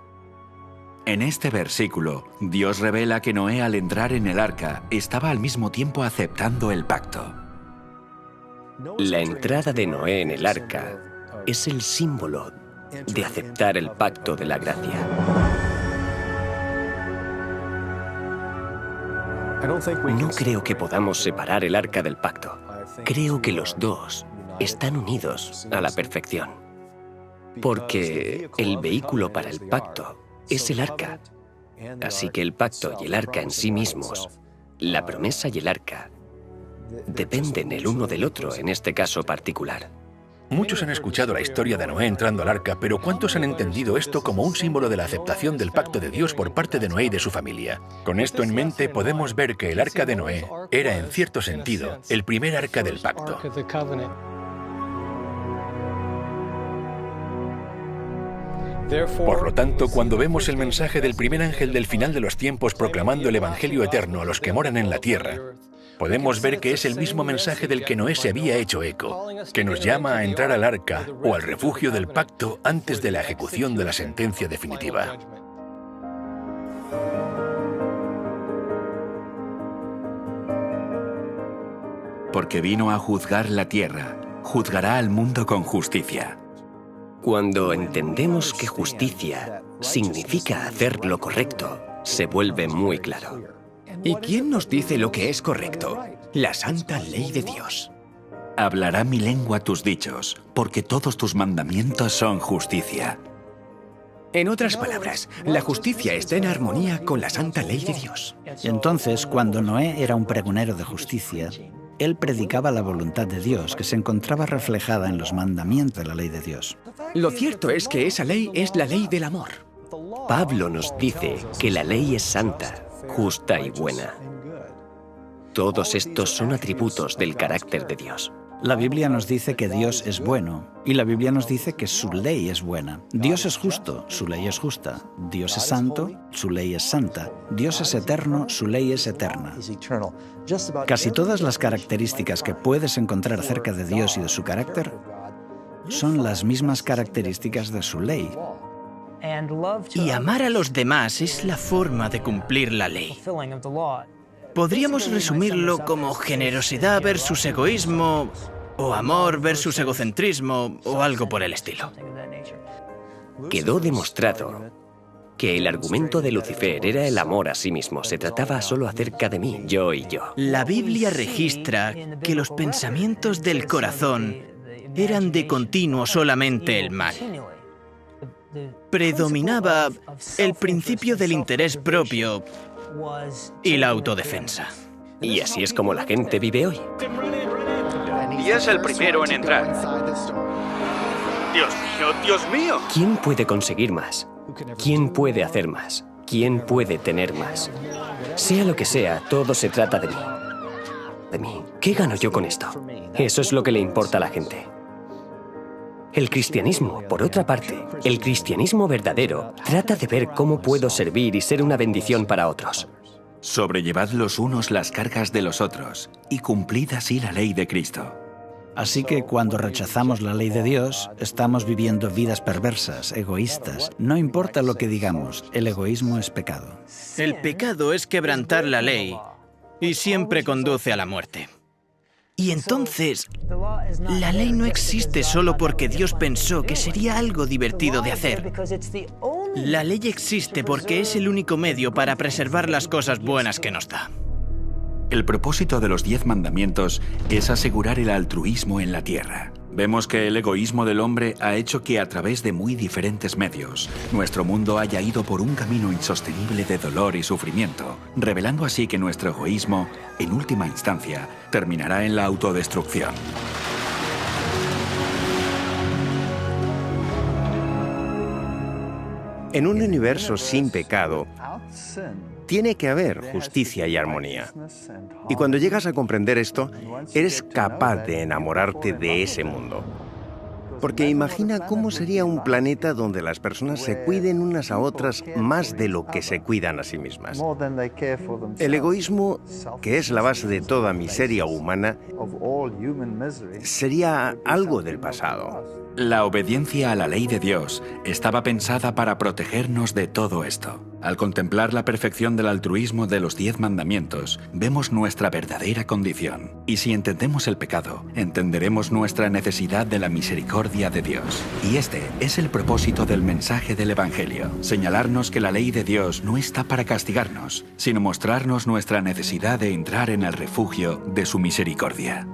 En este versículo, Dios revela que Noé, al entrar en el arca, estaba al mismo tiempo aceptando el pacto. La entrada de Noé en el arca es el símbolo de aceptar el pacto de la gracia. No creo que podamos separar el arca del pacto. Creo que los dos están unidos a la perfección. Porque el vehículo para el pacto es el arca. Así que el pacto y el arca en sí mismos, la promesa y el arca, dependen el uno del otro en este caso particular. Muchos han escuchado la historia de Noé entrando al arca, pero ¿cuántos han entendido esto como un símbolo de la aceptación del pacto de Dios por parte de Noé y de su familia? Con esto en mente podemos ver que el arca de Noé era, en cierto sentido, el primer arca del pacto. Por lo tanto, cuando vemos el mensaje del primer ángel del final de los tiempos proclamando el Evangelio eterno a los que moran en la tierra, podemos ver que es el mismo mensaje del que Noé se había hecho eco, que nos llama a entrar al arca o al refugio del pacto antes de la ejecución de la sentencia definitiva. Porque vino a juzgar la tierra, juzgará al mundo con justicia. Cuando entendemos que justicia significa hacer lo correcto, se vuelve muy claro. ¿Y quién nos dice lo que es correcto? La santa ley de Dios. Hablará mi lengua tus dichos, porque todos tus mandamientos son justicia. En otras palabras, la justicia está en armonía con la santa ley de Dios. Entonces, cuando Noé era un pregonero de justicia, Él predicaba la voluntad de Dios, que se encontraba reflejada en los mandamientos de la ley de Dios. Lo cierto es que esa ley es la ley del amor. Pablo nos dice que la ley es santa, justa y buena. Todos estos son atributos del carácter de Dios. La Biblia nos dice que Dios es bueno, y la Biblia nos dice que su ley es buena. Dios es justo, su ley es justa. Dios es santo, su ley es santa. Dios es eterno, su ley es eterna. Casi todas las características que puedes encontrar acerca de Dios y de su carácter son las mismas características de su ley. Y amar a los demás es la forma de cumplir la ley. Podríamos resumirlo como generosidad versus egoísmo, o amor versus egocentrismo, o algo por el estilo. Quedó demostrado que el argumento de Lucifer era el amor a sí mismo. Se trataba solo acerca de mí, yo y yo. La Biblia registra que los pensamientos del corazón eran de continuo solamente el mal. Predominaba el principio del interés propio y la autodefensa. Y así es como la gente vive hoy. Y es el primero en entrar. ¡Dios mío, Dios mío! ¿Quién puede conseguir más? ¿Quién puede hacer más? ¿Quién puede tener más? Sea lo que sea, todo se trata de mí. De mí. ¿Qué gano yo con esto? Eso es lo que le importa a la gente. El cristianismo, por otra parte, el cristianismo verdadero, trata de ver cómo puedo servir y ser una bendición para otros. Sobrellevad los unos las cargas de los otros, y cumplid así la ley de Cristo. Así que cuando rechazamos la ley de Dios, estamos viviendo vidas perversas, egoístas. No importa lo que digamos, el egoísmo es pecado. El pecado es quebrantar la ley, y siempre conduce a la muerte. Y entonces, la ley no existe solo porque Dios pensó que sería algo divertido de hacer. La ley existe porque es el único medio para preservar las cosas buenas que nos da. El propósito de los 10 mandamientos es asegurar el altruismo en la tierra. Vemos que el egoísmo del hombre ha hecho que a través de muy diferentes medios, nuestro mundo haya ido por un camino insostenible de dolor y sufrimiento, revelando así que nuestro egoísmo, en última instancia, terminará en la autodestrucción. En un universo sin pecado, tiene que haber justicia y armonía. Y cuando llegas a comprender esto, eres capaz de enamorarte de ese mundo. Porque imagina cómo sería un planeta donde las personas se cuiden unas a otras más de lo que se cuidan a sí mismas. El egoísmo, que es la base de toda miseria humana, sería algo del pasado. La obediencia a la ley de Dios estaba pensada para protegernos de todo esto. Al contemplar la perfección del altruismo de los 10 mandamientos, vemos nuestra verdadera condición. Y si entendemos el pecado, entenderemos nuestra necesidad de la misericordia de Dios. Y este es el propósito del mensaje del Evangelio: señalarnos que la ley de Dios no está para castigarnos, sino mostrarnos nuestra necesidad de entrar en el refugio de su misericordia.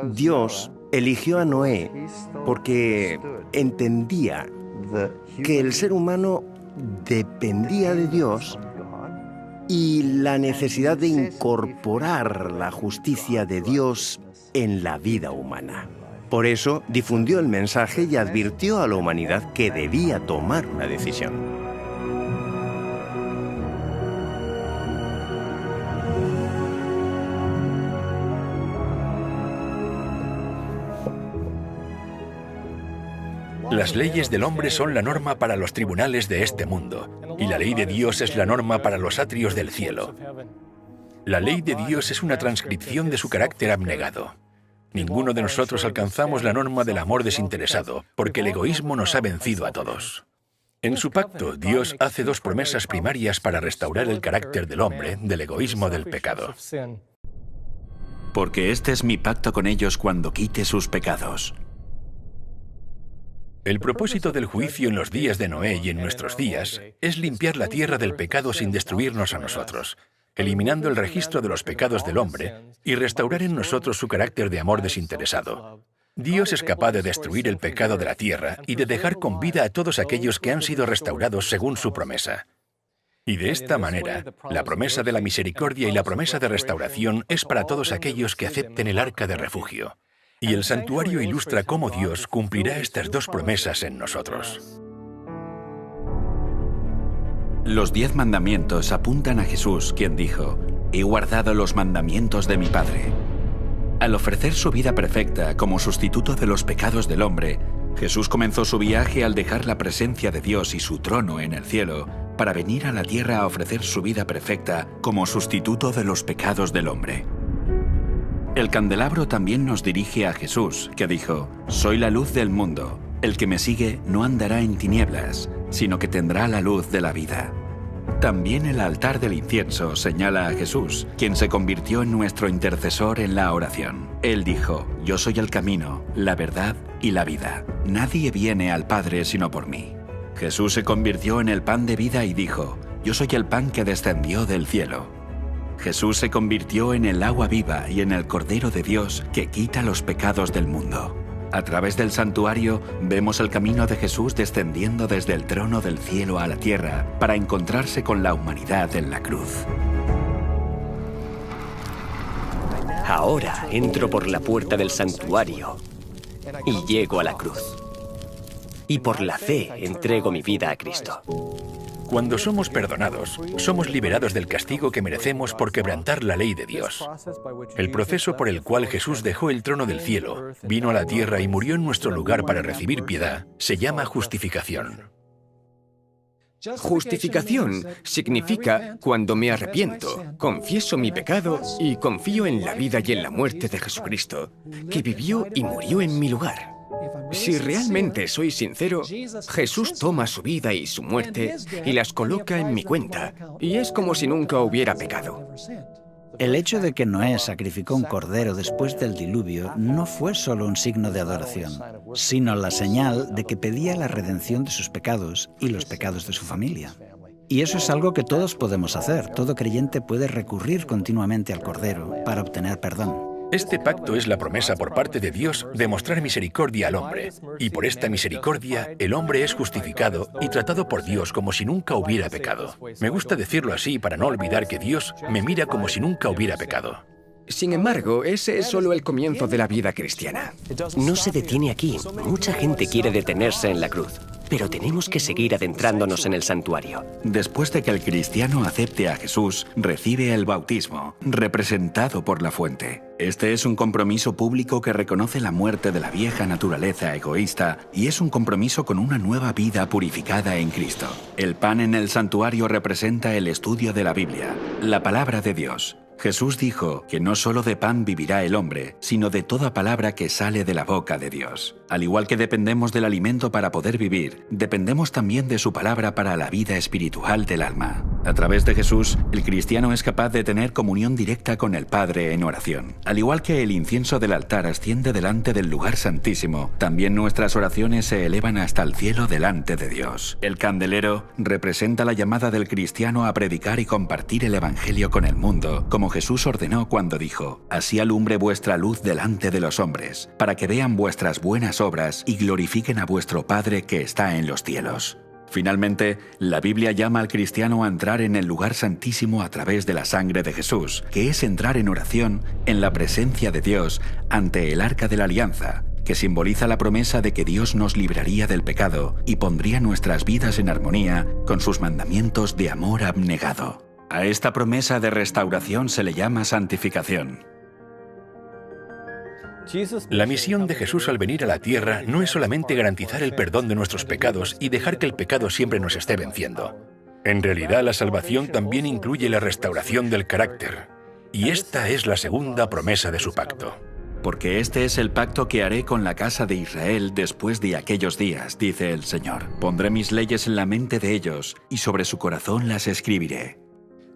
Dios eligió a Noé porque entendía que el ser humano dependía de Dios y la necesidad de incorporar la justicia de Dios en la vida humana. Por eso difundió el mensaje y advirtió a la humanidad que debía tomar una decisión. Las leyes del hombre son la norma para los tribunales de este mundo, y la ley de Dios es la norma para los atrios del cielo. La ley de Dios es una transcripción de su carácter abnegado. Ninguno de nosotros alcanzamos la norma del amor desinteresado, porque el egoísmo nos ha vencido a todos. En su pacto, Dios hace 2 promesas primarias para restaurar el carácter del hombre, del egoísmo del pecado. Porque este es mi pacto con ellos cuando quite sus pecados. El propósito del juicio en los días de Noé y en nuestros días es limpiar la tierra del pecado sin destruirnos a nosotros, eliminando el registro de los pecados del hombre y restaurar en nosotros su carácter de amor desinteresado. Dios es capaz de destruir el pecado de la tierra y de dejar con vida a todos aquellos que han sido restaurados según su promesa. Y de esta manera, la promesa de la misericordia y la promesa de restauración es para todos aquellos que acepten el arca de refugio. Y el santuario ilustra cómo Dios cumplirá estas dos promesas en nosotros. Los 10 mandamientos apuntan a Jesús, quien dijo: «He guardado los mandamientos de mi Padre». Al ofrecer su vida perfecta como sustituto de los pecados del hombre, Jesús comenzó su viaje al dejar la presencia de Dios y su trono en el cielo para venir a la tierra a ofrecer su vida perfecta como sustituto de los pecados del hombre. El candelabro también nos dirige a Jesús, que dijo: «Soy la luz del mundo. El que me sigue no andará en tinieblas, sino que tendrá la luz de la vida». También el altar del incienso señala a Jesús, quien se convirtió en nuestro intercesor en la oración. Él dijo: «Yo soy el camino, la verdad y la vida. Nadie viene al Padre sino por mí». Jesús se convirtió en el pan de vida y dijo: «Yo soy el pan que descendió del cielo». Jesús se convirtió en el agua viva y en el Cordero de Dios que quita los pecados del mundo. A través del santuario vemos el camino de Jesús descendiendo desde el trono del cielo a la tierra para encontrarse con la humanidad en la cruz. Ahora entro por la puerta del santuario y llego a la cruz. Y por la fe entrego mi vida a Cristo. Cuando somos perdonados, somos liberados del castigo que merecemos por quebrantar la ley de Dios. El proceso por el cual Jesús dejó el trono del cielo, vino a la tierra y murió en nuestro lugar para recibir piedad, se llama justificación. Justificación significa cuando me arrepiento, confieso mi pecado y confío en la vida y en la muerte de Jesucristo, que vivió y murió en mi lugar. Si realmente soy sincero, Jesús toma su vida y su muerte y las coloca en mi cuenta, y es como si nunca hubiera pecado. El hecho de que Noé sacrificó un cordero después del diluvio no fue solo un signo de adoración, sino la señal de que pedía la redención de sus pecados y los pecados de su familia. Y eso es algo que todos podemos hacer. Todo creyente puede recurrir continuamente al cordero para obtener perdón. Este pacto es la promesa por parte de Dios de mostrar misericordia al hombre, y por esta misericordia el hombre es justificado y tratado por Dios como si nunca hubiera pecado. Me gusta decirlo así para no olvidar que Dios me mira como si nunca hubiera pecado. Sin embargo, ese es solo el comienzo de la vida cristiana. No se detiene aquí. Mucha gente quiere detenerse en la cruz. Pero tenemos que seguir adentrándonos en el santuario. Después de que el cristiano acepte a Jesús, recibe el bautismo, representado por la fuente. Este es un compromiso público que reconoce la muerte de la vieja naturaleza egoísta y es un compromiso con una nueva vida purificada en Cristo. El pan en el santuario representa el estudio de la Biblia, la palabra de Dios. Jesús dijo que no solo de pan vivirá el hombre, sino de toda palabra que sale de la boca de Dios. Al igual que dependemos del alimento para poder vivir, dependemos también de su palabra para la vida espiritual del alma. A través de Jesús, el cristiano es capaz de tener comunión directa con el Padre en oración. Al igual que el incienso del altar asciende delante del lugar santísimo, también nuestras oraciones se elevan hasta el cielo delante de Dios. El candelero representa la llamada del cristiano a predicar y compartir el Evangelio con el mundo, como Jesús ordenó cuando dijo: «Así alumbre vuestra luz delante de los hombres, para que vean vuestras buenas obras y glorifiquen a vuestro Padre que está en los cielos». Finalmente, la Biblia llama al cristiano a entrar en el lugar santísimo a través de la sangre de Jesús, que es entrar en oración en la presencia de Dios ante el arca de la alianza, que simboliza la promesa de que Dios nos libraría del pecado y pondría nuestras vidas en armonía con sus mandamientos de amor abnegado. A esta promesa de restauración se le llama santificación. La misión de Jesús al venir a la tierra no es solamente garantizar el perdón de nuestros pecados y dejar que el pecado siempre nos esté venciendo. En realidad, la salvación también incluye la restauración del carácter. Y esta es la segunda promesa de su pacto. Porque este es el pacto que haré con la casa de Israel después de aquellos días, dice el Señor. Pondré mis leyes en la mente de ellos y sobre su corazón las escribiré.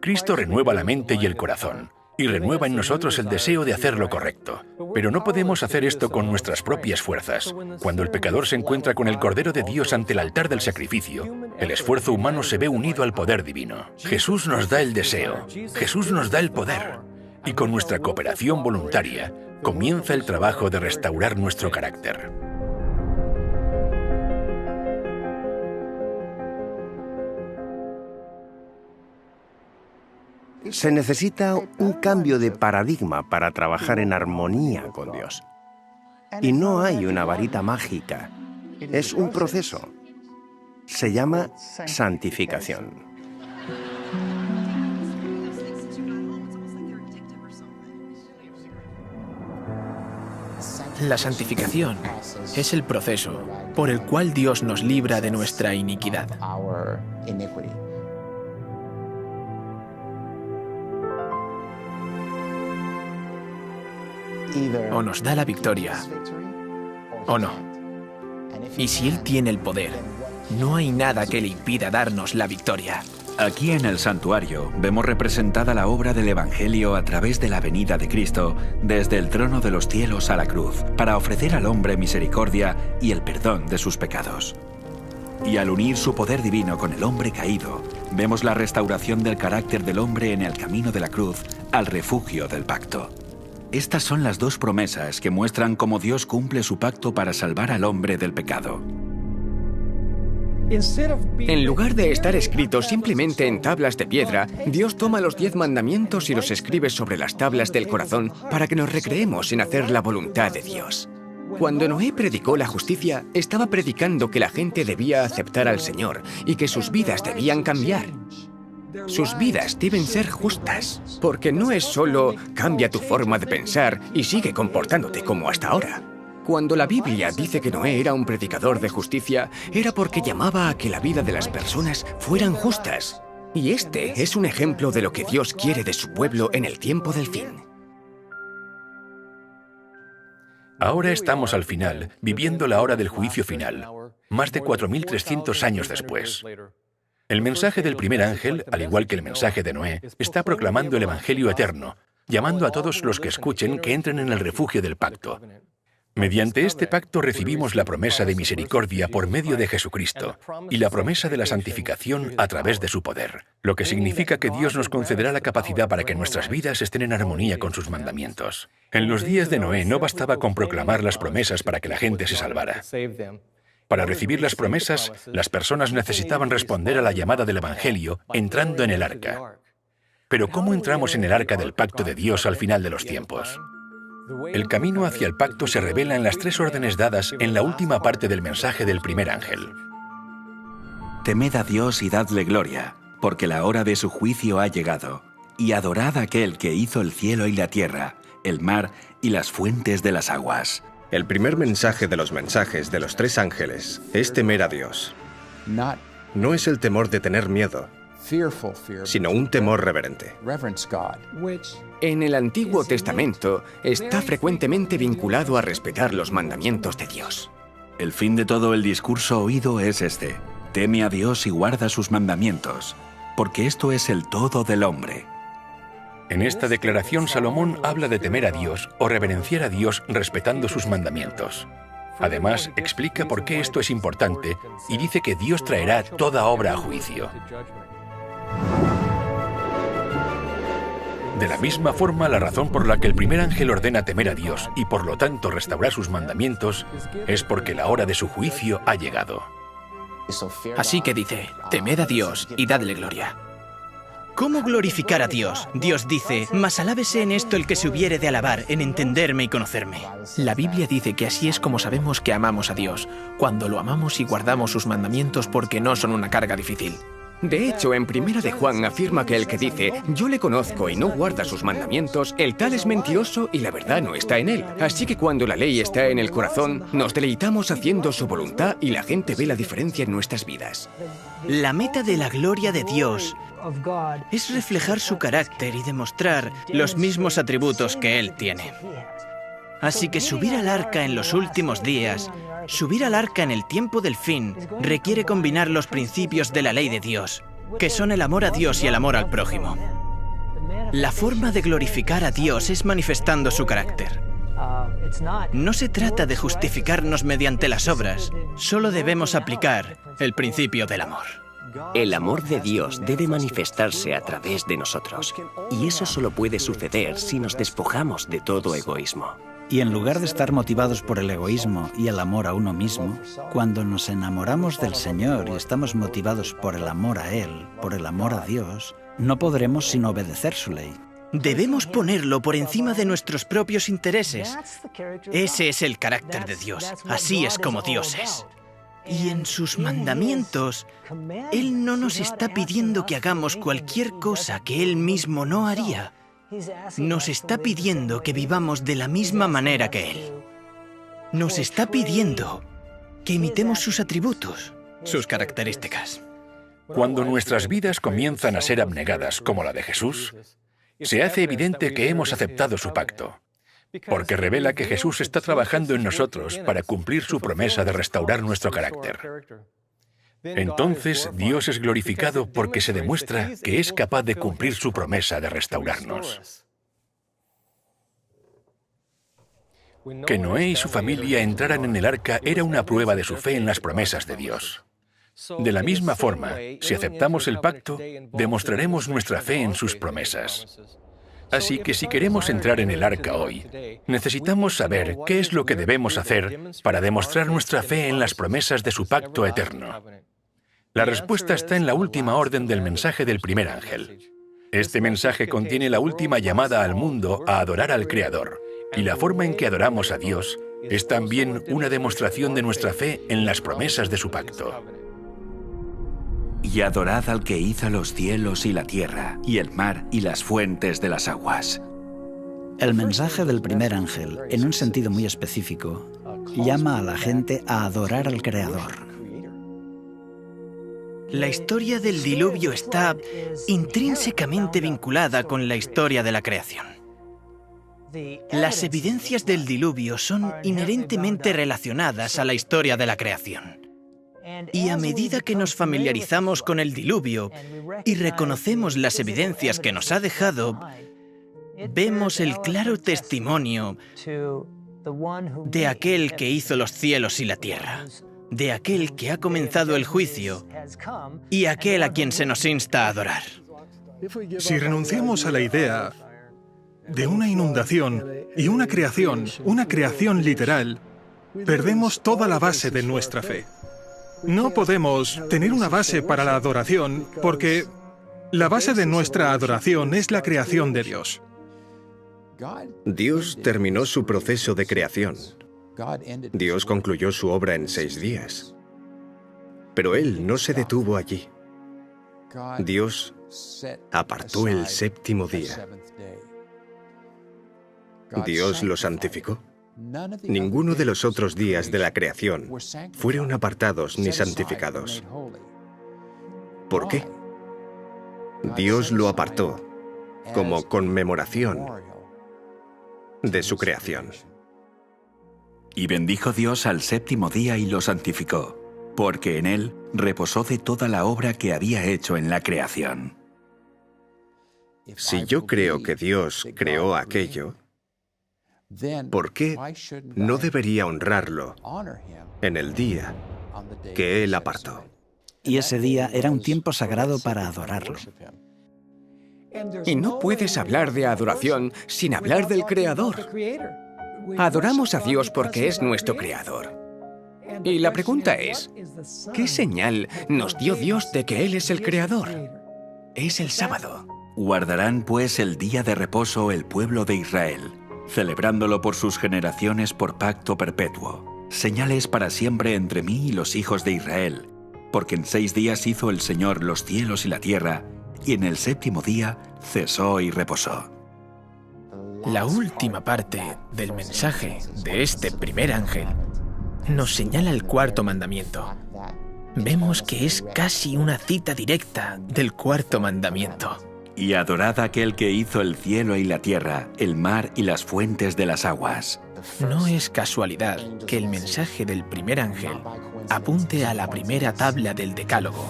Cristo renueva la mente y el corazón, y renueva en nosotros el deseo de hacer lo correcto. Pero no podemos hacer esto con nuestras propias fuerzas. Cuando el pecador se encuentra con el Cordero de Dios ante el altar del sacrificio, el esfuerzo humano se ve unido al poder divino. Jesús nos da el deseo, Jesús nos da el poder, y con nuestra cooperación voluntaria, comienza el trabajo de restaurar nuestro carácter. Se necesita un cambio de paradigma para trabajar en armonía con Dios. Y no hay una varita mágica. Es un proceso. Se llama santificación. La santificación es el proceso por el cual Dios nos libra de nuestra iniquidad. O nos da la victoria, o no. Y si Él tiene el poder, no hay nada que le impida darnos la victoria. Aquí en el santuario vemos representada la obra del Evangelio a través de la venida de Cristo desde el trono de los cielos a la cruz, para ofrecer al hombre misericordia y el perdón de sus pecados. Y al unir su poder divino con el hombre caído, vemos la restauración del carácter del hombre en el camino de la cruz al refugio del pacto. Estas son las dos promesas que muestran cómo Dios cumple su pacto para salvar al hombre del pecado. En lugar de estar escritos simplemente en tablas de piedra, Dios toma los 10 mandamientos y los escribe sobre las tablas del corazón para que nos recreemos en hacer la voluntad de Dios. Cuando Noé predicó la justicia, estaba predicando que la gente debía aceptar al Señor y que sus vidas debían cambiar. Sus vidas deben ser justas, porque no es solo cambia tu forma de pensar y sigue comportándote como hasta ahora. Cuando la Biblia dice que Noé era un predicador de justicia, era porque llamaba a que la vida de las personas fueran justas. Y este es un ejemplo de lo que Dios quiere de su pueblo en el tiempo del fin. Ahora estamos al final, viviendo la hora del juicio final, más de 4.300 años después. El mensaje del primer ángel, al igual que el mensaje de Noé, está proclamando el Evangelio eterno, llamando a todos los que escuchen que entren en el refugio del pacto. Mediante este pacto recibimos la promesa de misericordia por medio de Jesucristo y la promesa de la santificación a través de su poder, lo que significa que Dios nos concederá la capacidad para que nuestras vidas estén en armonía con sus mandamientos. En los días de Noé no bastaba con proclamar las promesas para que la gente se salvara. Para recibir las promesas, las personas necesitaban responder a la llamada del Evangelio entrando en el arca. Pero ¿cómo entramos en el arca del pacto de Dios al final de los tiempos? El camino hacia el pacto se revela en las 3 órdenes dadas en la última parte del mensaje del primer ángel. Temed a Dios y dadle gloria, porque la hora de su juicio ha llegado, y adorad a aquel que hizo el cielo y la tierra, el mar y las fuentes de las aguas. El primer mensaje de los mensajes de los 3 ángeles es temer a Dios. No es el temor de tener miedo, sino un temor reverente. En el Antiguo Testamento está frecuentemente vinculado a respetar los mandamientos de Dios. El fin de todo el discurso oído es este: teme a Dios y guarda sus mandamientos, porque esto es el todo del hombre. En esta declaración, Salomón habla de temer a Dios o reverenciar a Dios respetando sus mandamientos. Además, explica por qué esto es importante y dice que Dios traerá toda obra a juicio. De la misma forma, la razón por la que el primer ángel ordena temer a Dios y por lo tanto restaurar sus mandamientos es porque la hora de su juicio ha llegado. Así que dice, temed a Dios y dadle gloria. ¿Cómo glorificar a Dios? Dios dice, mas alábese en esto el que se hubiere de alabar, en entenderme y conocerme. La Biblia dice que así es como sabemos que amamos a Dios, cuando lo amamos y guardamos sus mandamientos porque no son una carga difícil. De hecho, en 1 de Juan afirma que el que dice, yo le conozco y no guarda sus mandamientos, el tal es mentiroso y la verdad no está en él. Así que cuando la ley está en el corazón, nos deleitamos haciendo su voluntad y la gente ve la diferencia en nuestras vidas. La meta de la gloria de Dios es reflejar su carácter y demostrar los mismos atributos que Él tiene. Así que subir al arca en los últimos días, subir al arca en el tiempo del fin, requiere combinar los principios de la ley de Dios, que son el amor a Dios y el amor al prójimo. La forma de glorificar a Dios es manifestando su carácter. No se trata de justificarnos mediante las obras, solo debemos aplicar el principio del amor. El amor de Dios debe manifestarse a través de nosotros, y eso solo puede suceder si nos despojamos de todo egoísmo. Y en lugar de estar motivados por el egoísmo y el amor a uno mismo, cuando nos enamoramos del Señor y estamos motivados por el amor a Él, por el amor a Dios, no podremos sino obedecer su ley. Debemos ponerlo por encima de nuestros propios intereses. Ese es el carácter de Dios. Así es como Dios es. Y en sus mandamientos, Él no nos está pidiendo que hagamos cualquier cosa que Él mismo no haría. Nos está pidiendo que vivamos de la misma manera que Él. Nos está pidiendo que imitemos sus atributos, sus características. Cuando nuestras vidas comienzan a ser abnegadas, como la de Jesús, se hace evidente que hemos aceptado su pacto, porque revela que Jesús está trabajando en nosotros para cumplir su promesa de restaurar nuestro carácter. Entonces, Dios es glorificado porque se demuestra que es capaz de cumplir su promesa de restaurarnos. Que Noé y su familia entraran en el arca era una prueba de su fe en las promesas de Dios. De la misma forma, si aceptamos el pacto, demostraremos nuestra fe en sus promesas. Así que si queremos entrar en el arca hoy, necesitamos saber qué es lo que debemos hacer para demostrar nuestra fe en las promesas de su pacto eterno. La respuesta está en la última orden del mensaje del primer ángel. Este mensaje contiene la última llamada al mundo a adorar al Creador, y la forma en que adoramos a Dios es también una demostración de nuestra fe en las promesas de su pacto. Y adorad al que hizo los cielos y la tierra, y el mar y las fuentes de las aguas. El mensaje del primer ángel, en un sentido muy específico, llama a la gente a adorar al Creador. La historia del diluvio está intrínsecamente vinculada con la historia de la creación. Las evidencias del diluvio son inherentemente relacionadas a la historia de la creación. Y a medida que nos familiarizamos con el diluvio y reconocemos las evidencias que nos ha dejado, vemos el claro testimonio de aquel que hizo los cielos y la tierra, de aquel que ha comenzado el juicio y aquel a quien se nos insta a adorar. Si renunciamos a la idea de una inundación y una creación literal, perdemos toda la base de nuestra fe. No podemos tener una base para la adoración porque la base de nuestra adoración es la creación de Dios. Dios terminó su proceso de creación. Dios concluyó su obra en 6 días. Pero Él no se detuvo allí. Dios apartó el 7º día. Dios lo santificó. Ninguno de los otros días de la creación fueron apartados ni santificados. ¿Por qué? Dios lo apartó como conmemoración de su creación. Y bendijo Dios al 7º día y lo santificó, porque en él reposó de toda la obra que había hecho en la creación. Si yo creo que Dios creó aquello, ¿por qué no debería honrarlo en el día que Él apartó? Y ese día era un tiempo sagrado para adorarlo. Y no puedes hablar de adoración sin hablar del Creador. Adoramos a Dios porque es nuestro Creador. Y la pregunta es, ¿qué señal nos dio Dios de que Él es el Creador? Es el sábado. Guardarán pues el día de reposo el pueblo de Israel, celebrándolo por sus generaciones por pacto perpetuo. Señales para siempre entre mí y los hijos de Israel, porque en 6 días hizo el Señor los cielos y la tierra, y en el 7º día cesó y reposó. La última parte del mensaje de este primer ángel nos señala el 4º mandamiento. Vemos que es casi una cita directa del 4º mandamiento. Y adorad a aquel que hizo el cielo y la tierra, el mar y las fuentes de las aguas. No es casualidad que el mensaje del primer ángel apunte a la primera tabla del Decálogo,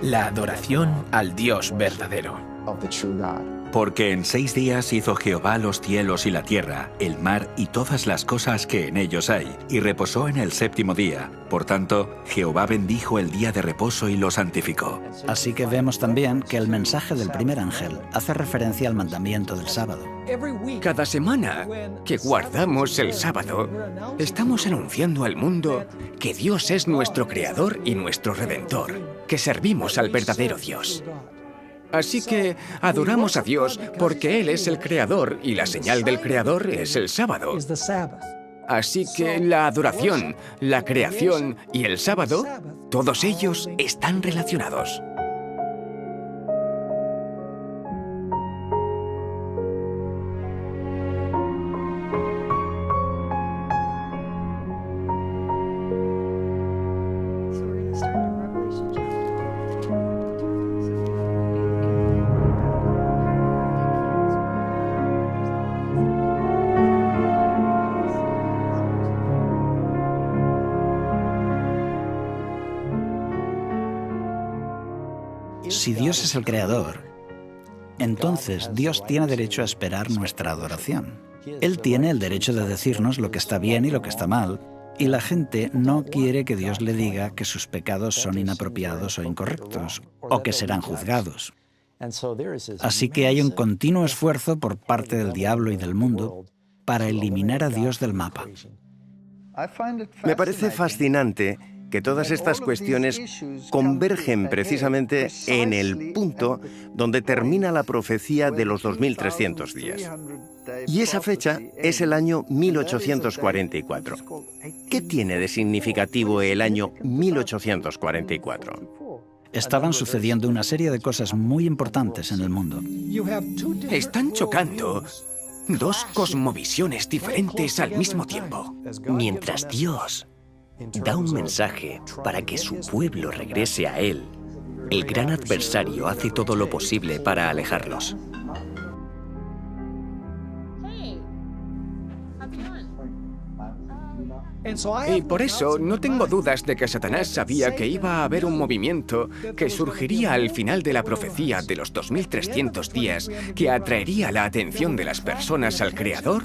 la adoración al Dios verdadero. Porque en 6 días hizo Jehová los cielos y la tierra, el mar y todas las cosas que en ellos hay, y reposó en el 7º día. Por tanto, Jehová bendijo el día de reposo y lo santificó. Así que vemos también que el mensaje del primer ángel hace referencia al mandamiento del sábado. Cada semana que guardamos el sábado, estamos anunciando al mundo que Dios es nuestro Creador y nuestro Redentor, que servimos al verdadero Dios. Así que adoramos a Dios porque Él es el creador y la señal del creador es el sábado. Así que la adoración, la creación y el sábado, todos ellos están relacionados. Si Dios es el creador, entonces Dios tiene derecho a esperar nuestra adoración. Él tiene el derecho de decirnos lo que está bien y lo que está mal, y la gente no quiere que Dios le diga que sus pecados son inapropiados o incorrectos, o que serán juzgados. Así que hay un continuo esfuerzo por parte del diablo y del mundo para eliminar a Dios del mapa. Me parece fascinante que todas estas cuestiones convergen precisamente en el punto donde termina la profecía de los 2300 días. Y esa fecha es el año 1844. ¿Qué tiene de significativo el año 1844? Estaban sucediendo una serie de cosas muy importantes en el mundo. Están chocando dos cosmovisiones diferentes al mismo tiempo. Mientras Dios da un mensaje para que su pueblo regrese a Él, el gran adversario hace todo lo posible para alejarlos. Y por eso no tengo dudas de que Satanás sabía que iba a haber un movimiento que surgiría al final de la profecía de los 2300 días que atraería la atención de las personas al Creador,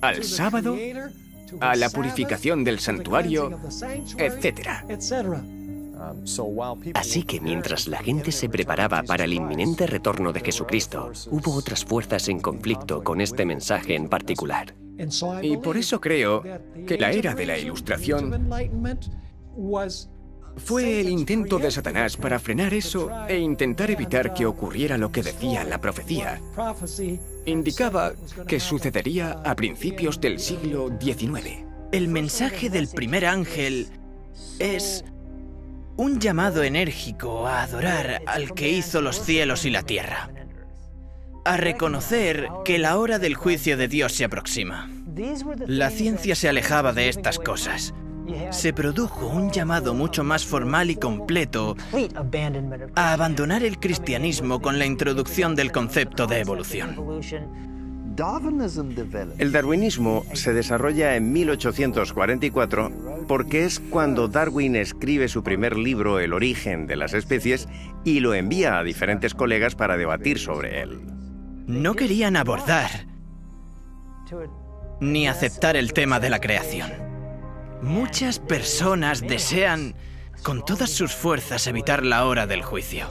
al sábado, a la purificación del santuario, etc. Así que mientras la gente se preparaba para el inminente retorno de Jesucristo, hubo otras fuerzas en conflicto con este mensaje en particular. Y por eso creo que la era de la Ilustración fue el intento de Satanás para frenar eso e intentar evitar que ocurriera lo que decía la profecía. Indicaba que sucedería a principios del siglo XIX. El mensaje del primer ángel es un llamado enérgico a adorar al que hizo los cielos y la tierra, a reconocer que la hora del juicio de Dios se aproxima. La ciencia se alejaba de estas cosas. Se produjo un llamado mucho más formal y completo a abandonar el cristianismo con la introducción del concepto de evolución. El darwinismo se desarrolla en 1844 porque es cuando Darwin escribe su primer libro, El origen de las especies, y lo envía a diferentes colegas para debatir sobre él. No querían abordar ni aceptar el tema de la creación. Muchas personas desean con todas sus fuerzas evitar la hora del juicio.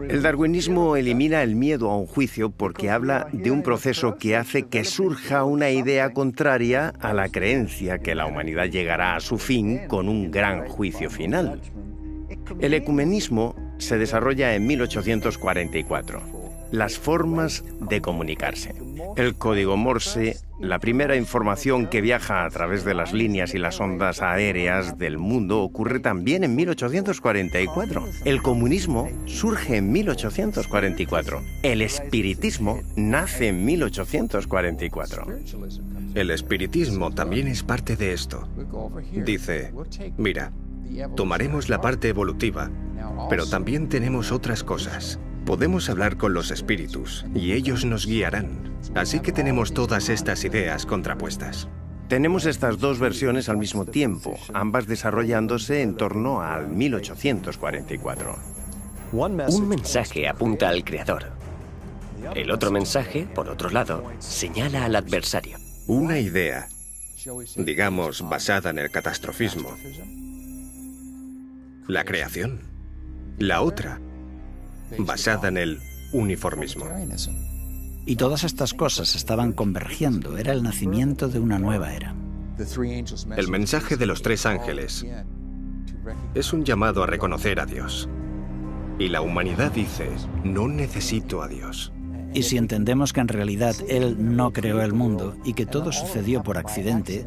El darwinismo elimina el miedo a un juicio porque habla de un proceso que hace que surja una idea contraria a la creencia que la humanidad llegará a su fin con un gran juicio final. El ecumenismo se desarrolla en 1844. Las formas de comunicarse. El código Morse, la primera información que viaja a través de las líneas y las ondas aéreas del mundo, ocurre también en 1844. El comunismo surge en 1844. El espiritismo nace en 1844. El espiritismo también es parte de esto. Dice, mira, tomaremos la parte evolutiva, pero también tenemos otras cosas. Podemos hablar con los espíritus y ellos nos guiarán. Así que tenemos todas estas ideas contrapuestas. Tenemos estas dos versiones al mismo tiempo, ambas desarrollándose en torno al 1844. Un mensaje apunta al Creador. El otro mensaje, por otro lado, señala al adversario. Una idea, digamos, basada en el catastrofismo. La creación. La otra, basada en el uniformismo. Y todas estas cosas estaban convergiendo. Era el nacimiento de una nueva era. El mensaje de los tres ángeles es un llamado a reconocer a Dios Y la humanidad dice, no necesito a Dios. Y si entendemos que en realidad Él no creó el mundo y que todo sucedió por accidente,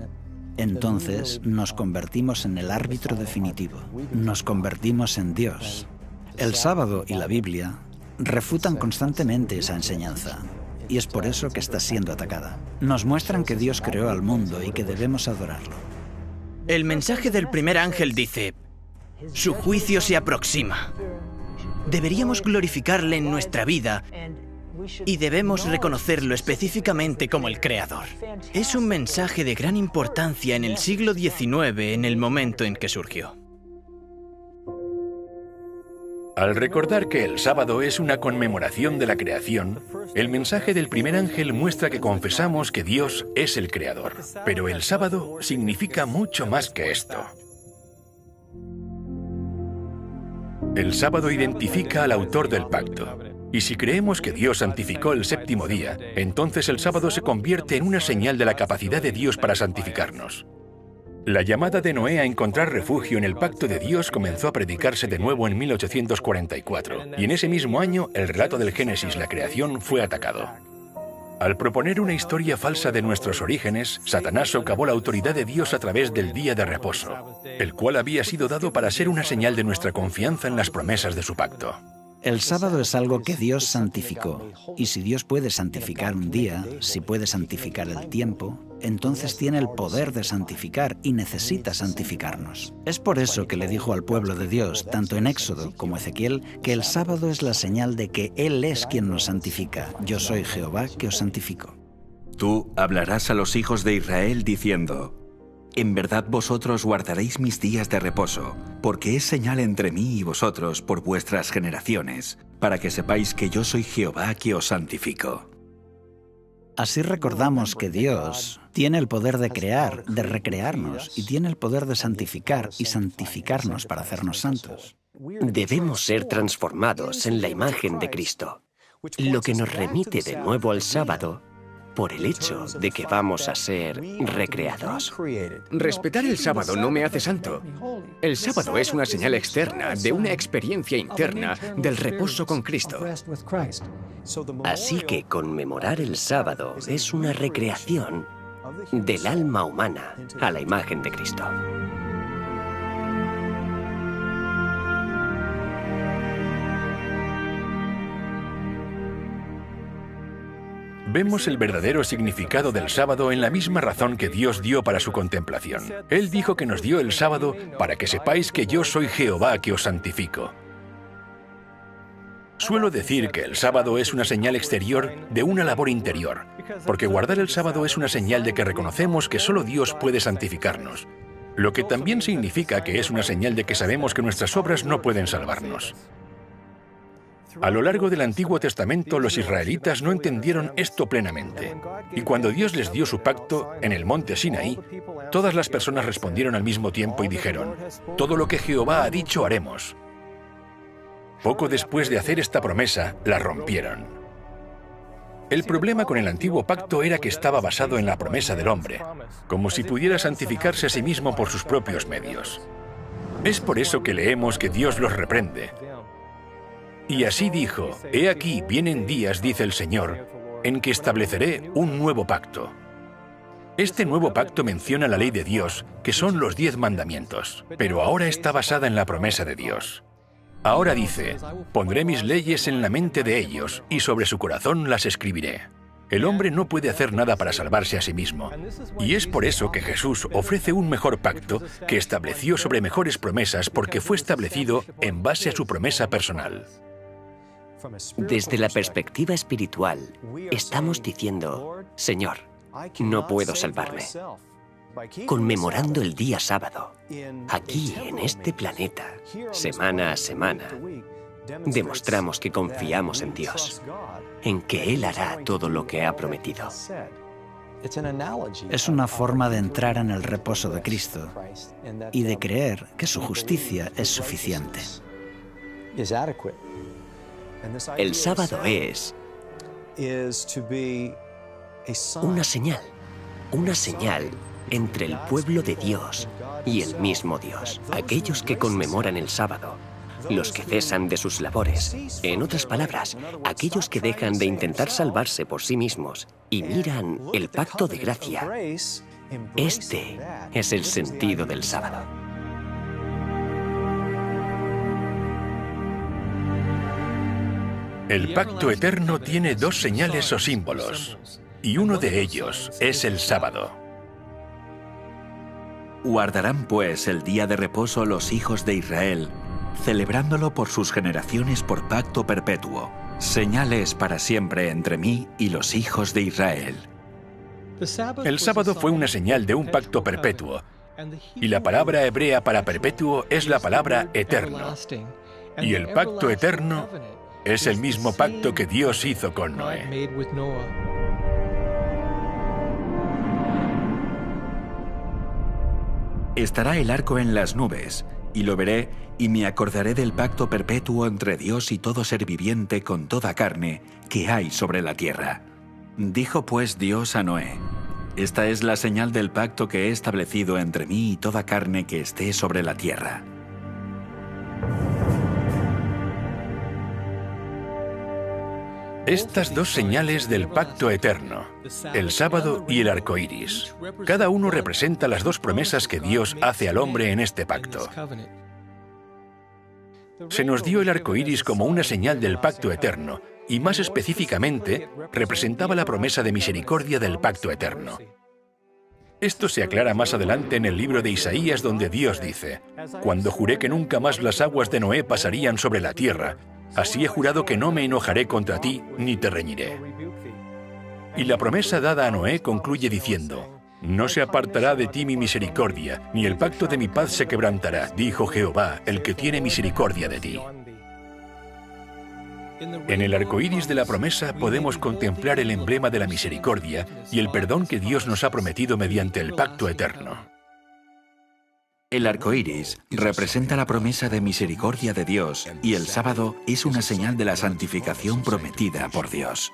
entonces nos convertimos en el árbitro definitivo. Nos convertimos en Dios. El sábado y la Biblia refutan constantemente esa enseñanza. Y es por eso que está siendo atacada. Nos muestran que Dios creó al mundo y que debemos adorarlo. El mensaje del primer ángel dice, su juicio se aproxima. Deberíamos glorificarle en nuestra vida y debemos reconocerlo específicamente como el Creador. Es un mensaje de gran importancia en el siglo XIX, en el momento en que surgió. Al recordar que el sábado es una conmemoración de la creación, el mensaje del primer ángel muestra que confesamos que Dios es el Creador. Pero el sábado significa mucho más que esto. El sábado identifica al autor del pacto. Y si creemos que Dios santificó el séptimo día, entonces el sábado se convierte en una señal de la capacidad de Dios para santificarnos. La llamada de Noé a encontrar refugio en el pacto de Dios comenzó a predicarse de nuevo en 1844, y en ese mismo año el relato del Génesis, la creación, fue atacado. Al proponer una historia falsa de nuestros orígenes, Satanás socavó la autoridad de Dios a través del día de reposo, el cual había sido dado para ser una señal de nuestra confianza en las promesas de su pacto. El sábado es algo que Dios santificó, y si Dios puede santificar un día, si puede santificar el tiempo, entonces tiene el poder de santificar y necesita santificarnos. Es por eso que le dijo al pueblo de Dios, tanto en Éxodo como Ezequiel, que el sábado es la señal de que Él es quien nos santifica. Yo soy Jehová que os santifico. Tú hablarás a los hijos de Israel diciendo, en verdad vosotros guardaréis mis días de reposo, porque es señal entre mí y vosotros por vuestras generaciones, para que sepáis que yo soy Jehová que os santifico. Así recordamos que Dios tiene el poder de crear, de recrearnos, y tiene el poder de santificar y santificarnos para hacernos santos. Debemos ser transformados en la imagen de Cristo, lo que nos remite de nuevo al sábado por el hecho de que vamos a ser recreados. Respetar el sábado no me hace santo. El sábado es una señal externa de una experiencia interna del reposo con Cristo. Así que conmemorar el sábado es una recreación del alma humana a la imagen de Cristo. Vemos el verdadero significado del sábado en la misma razón que Dios dio para su contemplación. Él dijo que nos dio el sábado para que sepáis que yo soy Jehová que os santifico. Suelo decir que el sábado es una señal exterior de una labor interior, porque guardar el sábado es una señal de que reconocemos que solo Dios puede santificarnos, lo que también significa que es una señal de que sabemos que nuestras obras no pueden salvarnos. A lo largo del Antiguo Testamento, los israelitas no entendieron esto plenamente. Y cuando Dios les dio su pacto en el monte Sinaí, todas las personas respondieron al mismo tiempo y dijeron, «Todo lo que Jehová ha dicho haremos». Poco después de hacer esta promesa, la rompieron. El problema con el antiguo pacto era que estaba basado en la promesa del hombre, como si pudiera santificarse a sí mismo por sus propios medios. Es por eso que leemos que Dios los reprende. Y así dijo, «He aquí, vienen días, dice el Señor, en que estableceré un nuevo pacto». Este nuevo pacto menciona la ley de Dios, que son los 10 mandamientos, pero ahora está basada en la promesa de Dios. Ahora dice, «Pondré mis leyes en la mente de ellos, y sobre su corazón las escribiré». El hombre no puede hacer nada para salvarse a sí mismo. Y es por eso que Jesús ofrece un mejor pacto que estableció sobre mejores promesas porque fue establecido en base a su promesa personal. Desde la perspectiva espiritual, estamos diciendo, Señor, no puedo salvarme. Conmemorando el día sábado, aquí en este planeta, semana a semana, demostramos que confiamos en Dios, en que Él hará todo lo que ha prometido. Es una forma de entrar en el reposo de Cristo y de creer que su justicia es suficiente. El sábado es una señal entre el pueblo de Dios y el mismo Dios. Aquellos que conmemoran el sábado los que cesan de sus labores. En otras palabras, aquellos que dejan de intentar salvarse por sí mismos y miran el pacto de gracia. Este es el sentido del sábado. El pacto eterno tiene dos señales o símbolos, y uno de ellos es el sábado. Guardarán pues el día de reposo los hijos de Israel, celebrándolo por sus generaciones por pacto perpetuo. Señales para siempre entre mí y los hijos de Israel. El sábado fue una señal de un pacto perpetuo, y la palabra hebrea para perpetuo es la palabra eterno. Y el pacto eterno es el mismo pacto que Dios hizo con Noé. Estará el arco en las nubes, y lo veré, y me acordaré del pacto perpetuo entre Dios y todo ser viviente con toda carne que hay sobre la tierra. Dijo pues Dios a Noé: Esta es la señal del pacto que he establecido entre mí y toda carne que esté sobre la tierra. Estas dos señales del pacto eterno, el sábado y el arco iris, cada uno representa las dos promesas que Dios hace al hombre en este pacto. Se nos dio el arco iris como una señal del pacto eterno, y más específicamente, representaba la promesa de misericordia del pacto eterno. Esto se aclara más adelante en el libro de Isaías, donde Dios dice: Cuando juré que nunca más las aguas de Noé pasarían sobre la tierra, así he jurado que no me enojaré contra ti, ni te reñiré. Y la promesa dada a Noé concluye diciendo: No se apartará de ti mi misericordia, ni el pacto de mi paz se quebrantará, dijo Jehová, el que tiene misericordia de ti. En el arco iris de la promesa podemos contemplar el emblema de la misericordia y el perdón que Dios nos ha prometido mediante el pacto eterno. El arco iris representa la promesa de misericordia de Dios, y el sábado es una señal de la santificación prometida por Dios.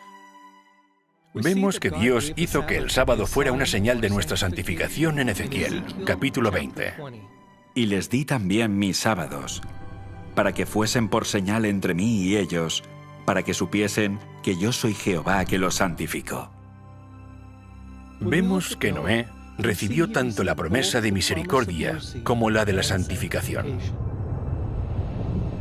Vemos que Dios hizo que el sábado fuera una señal de nuestra santificación en Ezequiel, capítulo 20. Y les di también mis sábados, para que fuesen por señal entre mí y ellos, para que supiesen que yo soy Jehová que los santifico. Vemos que Noé recibió tanto la promesa de misericordia como la de la santificación.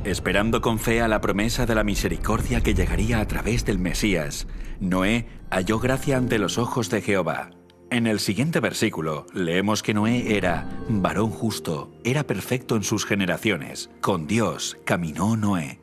Esperando con fe a la promesa de la misericordia que llegaría a través del Mesías, Noé halló gracia ante los ojos de Jehová. En el siguiente versículo leemos que Noé era varón justo, era perfecto en sus generaciones. Con Dios caminó Noé.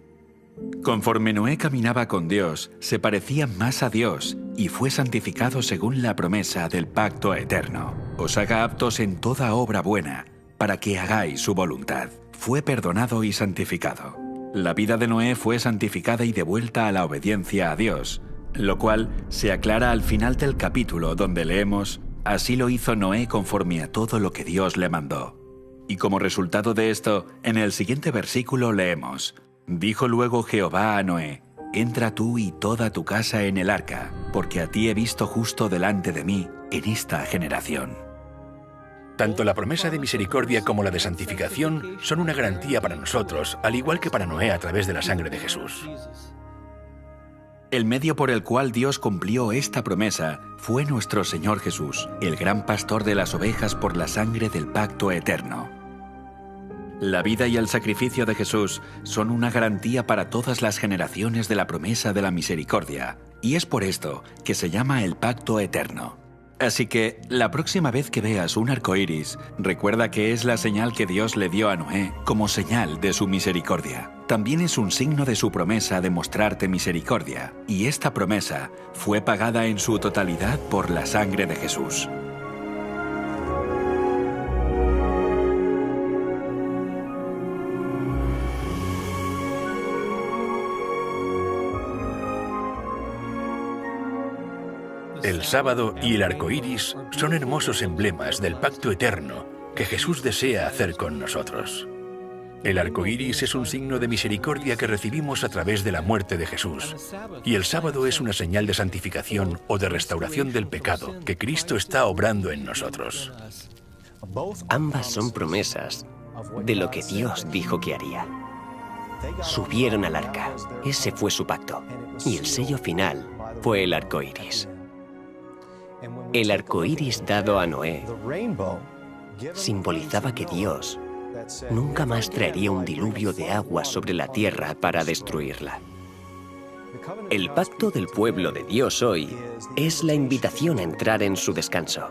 Conforme Noé caminaba con Dios, se parecía más a Dios y fue santificado según la promesa del pacto eterno. Os haga aptos en toda obra buena, para que hagáis su voluntad. Fue perdonado y santificado. La vida de Noé fue santificada y devuelta a la obediencia a Dios, lo cual se aclara al final del capítulo, donde leemos: Así lo hizo Noé conforme a todo lo que Dios le mandó. Y como resultado de esto, en el siguiente versículo leemos: Dijo luego Jehová a Noé: Entra tú y toda tu casa en el arca, porque a ti he visto justo delante de mí en esta generación. Tanto la promesa de misericordia como la de santificación son una garantía para nosotros, al igual que para Noé a través de la sangre de Jesús. El medio por el cual Dios cumplió esta promesa fue nuestro Señor Jesús, el gran pastor de las ovejas por la sangre del pacto eterno. La vida y el sacrificio de Jesús son una garantía para todas las generaciones de la promesa de la misericordia, y es por esto que se llama el pacto eterno. Así que, la próxima vez que veas un arco iris, recuerda que es la señal que Dios le dio a Noé como señal de su misericordia. También es un signo de su promesa de mostrarte misericordia, y esta promesa fue pagada en su totalidad por la sangre de Jesús. El sábado y el arco iris son hermosos emblemas del pacto eterno que Jesús desea hacer con nosotros. El arco iris es un signo de misericordia que recibimos a través de la muerte de Jesús, y el sábado es una señal de santificación o de restauración del pecado que Cristo está obrando en nosotros. Ambas son promesas de lo que Dios dijo que haría. Subieron al arca. Ese fue su pacto. Y el sello final fue el arco iris. El arco iris dado a Noé simbolizaba que Dios nunca más traería un diluvio de agua sobre la tierra para destruirla. El pacto del pueblo de Dios hoy es la invitación a entrar en su descanso.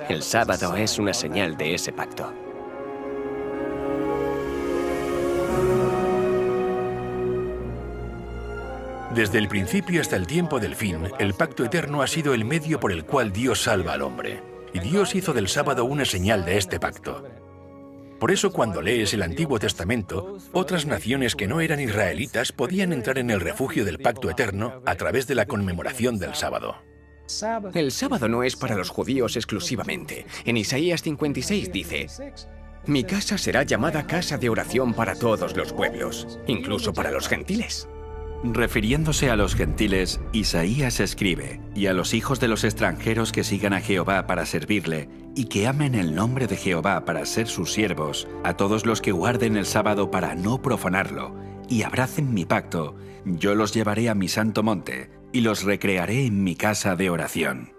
El sábado es una señal de ese pacto. Desde el principio hasta el tiempo del fin, el pacto eterno ha sido el medio por el cual Dios salva al hombre. Y Dios hizo del sábado una señal de este pacto. Por eso cuando lees el Antiguo Testamento, otras naciones que no eran israelitas podían entrar en el refugio del pacto eterno a través de la conmemoración del sábado. El sábado no es para los judíos exclusivamente. En Isaías 56 dice: «Mi casa será llamada casa de oración para todos los pueblos, incluso para los gentiles». Refiriéndose a los gentiles, Isaías escribe: «Y a los hijos de los extranjeros que sigan a Jehová para servirle, y que amen el nombre de Jehová para ser sus siervos, a todos los que guarden el sábado para no profanarlo, y abracen mi pacto, yo los llevaré a mi santo monte, y los recrearé en mi casa de oración».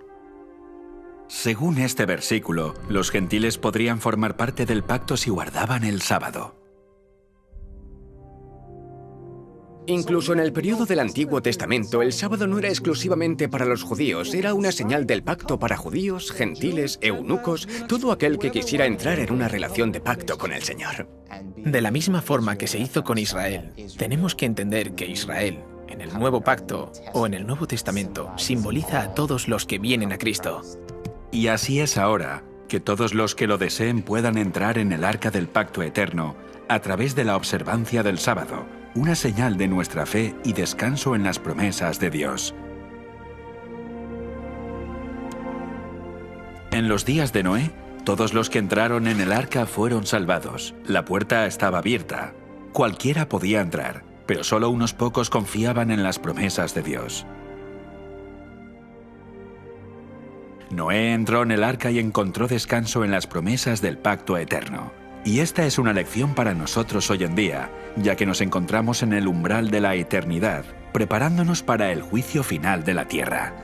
Según este versículo, los gentiles podrían formar parte del pacto si guardaban el sábado. Incluso en el periodo del Antiguo Testamento, el sábado no era exclusivamente para los judíos, era una señal del pacto para judíos, gentiles, eunucos, todo aquel que quisiera entrar en una relación de pacto con el Señor. De la misma forma que se hizo con Israel, tenemos que entender que Israel, en el Nuevo Pacto o en el Nuevo Testamento, simboliza a todos los que vienen a Cristo. Y así es ahora, que todos los que lo deseen puedan entrar en el arca del pacto eterno a través de la observancia del sábado, una señal de nuestra fe y descanso en las promesas de Dios. En los días de Noé, todos los que entraron en el arca fueron salvados. La puerta estaba abierta. Cualquiera podía entrar, pero solo unos pocos confiaban en las promesas de Dios. Noé entró en el arca y encontró descanso en las promesas del pacto eterno. Y esta es una lección para nosotros hoy en día, ya que nos encontramos en el umbral de la eternidad, preparándonos para el juicio final de la tierra.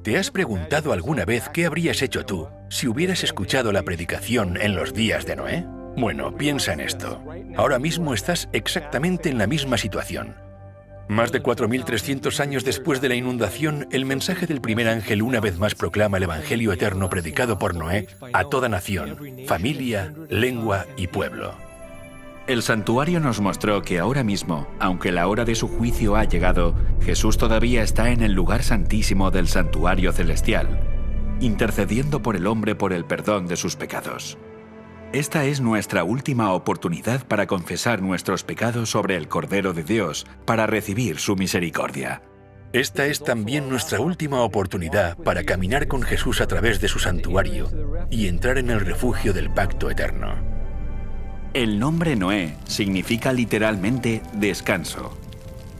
¿Te has preguntado alguna vez qué habrías hecho tú si hubieras escuchado la predicación en los días de Noé? Bueno, piensa en esto. Ahora mismo estás exactamente en la misma situación. Más de 4.300 años después de la inundación, el mensaje del primer ángel una vez más proclama el Evangelio eterno predicado por Noé a toda nación, familia, lengua y pueblo. El santuario nos mostró que ahora mismo, aunque la hora de su juicio ha llegado, Jesús todavía está en el lugar santísimo del santuario celestial, intercediendo por el hombre por el perdón de sus pecados. Esta es nuestra última oportunidad para confesar nuestros pecados sobre el Cordero de Dios, para recibir su misericordia. Esta es también nuestra última oportunidad para caminar con Jesús a través de su santuario y entrar en el refugio del pacto eterno. El nombre Noé significa literalmente descanso.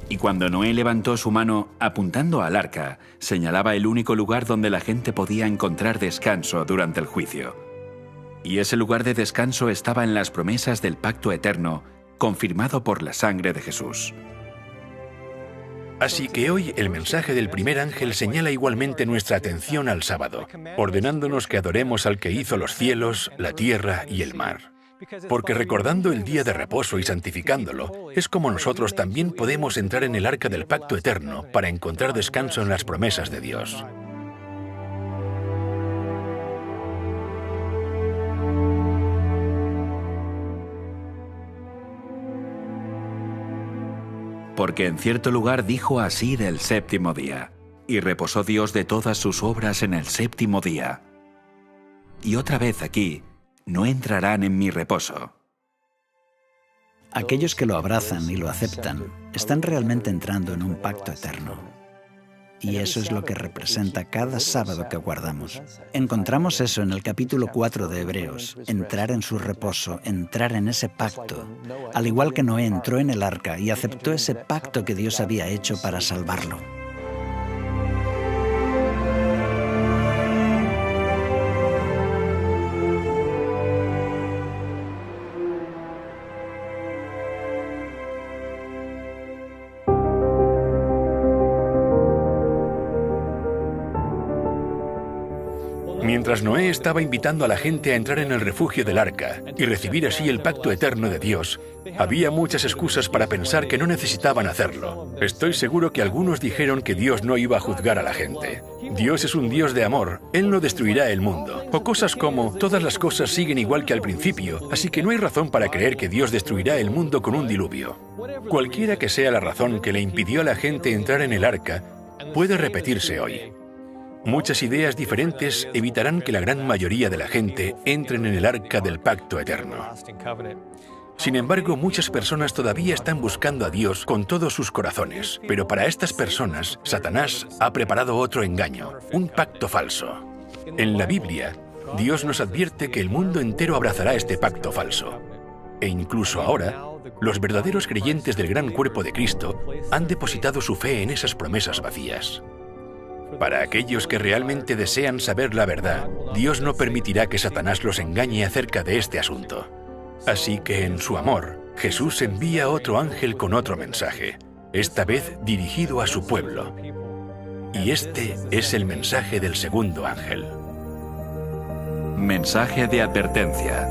Y cuando Noé levantó su mano apuntando al arca, señalaba el único lugar donde la gente podía encontrar descanso durante el juicio. Y ese lugar de descanso estaba en las promesas del pacto eterno, confirmado por la sangre de Jesús. Así que hoy el mensaje del primer ángel señala igualmente nuestra atención al sábado, ordenándonos que adoremos al que hizo los cielos, la tierra y el mar. Porque recordando el día de reposo y santificándolo, es como nosotros también podemos entrar en el arca del pacto eterno para encontrar descanso en las promesas de Dios. Porque en cierto lugar dijo así del séptimo día, y reposó Dios de todas sus obras en el séptimo día. Y otra vez aquí, no entrarán en mi reposo. Aquellos que lo abrazan y lo aceptan están realmente entrando en un pacto eterno. Y eso es lo que representa cada sábado que guardamos. Encontramos eso en el capítulo 4 de Hebreos, entrar en su reposo, entrar en ese pacto. Al igual que Noé entró en el arca y aceptó ese pacto que Dios había hecho para salvarlo. Mientras Noé estaba invitando a la gente a entrar en el refugio del arca y recibir así el pacto eterno de Dios, había muchas excusas para pensar que no necesitaban hacerlo. Estoy seguro que algunos dijeron que Dios no iba a juzgar a la gente. Dios es un Dios de amor, Él no destruirá el mundo. O cosas como, todas las cosas siguen igual que al principio, así que no hay razón para creer que Dios destruirá el mundo con un diluvio. Cualquiera que sea la razón que le impidió a la gente entrar en el arca, puede repetirse hoy. Muchas ideas diferentes evitarán que la gran mayoría de la gente entren en el arca del pacto eterno. Sin embargo, muchas personas todavía están buscando a Dios con todos sus corazones. Pero para estas personas, Satanás ha preparado otro engaño, un pacto falso. En la Biblia, Dios nos advierte que el mundo entero abrazará este pacto falso. E incluso ahora, los verdaderos creyentes del gran cuerpo de Cristo han depositado su fe en esas promesas vacías. Para aquellos que realmente desean saber la verdad, Dios no permitirá que Satanás los engañe acerca de este asunto. Así que en su amor, Jesús envía otro ángel con otro mensaje, esta vez dirigido a su pueblo. Y este es el mensaje del segundo ángel. Mensaje de advertencia.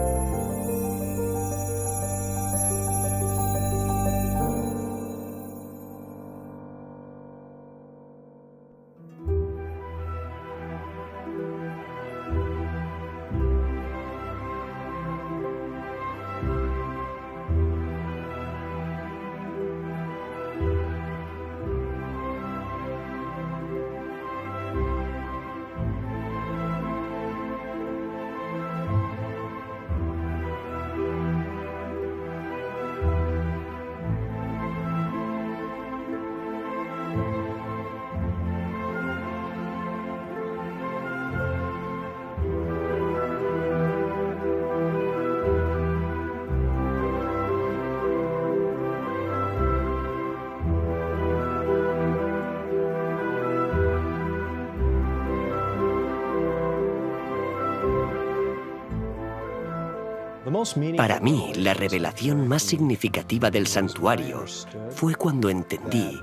Para mí, la revelación más significativa del santuario fue cuando entendí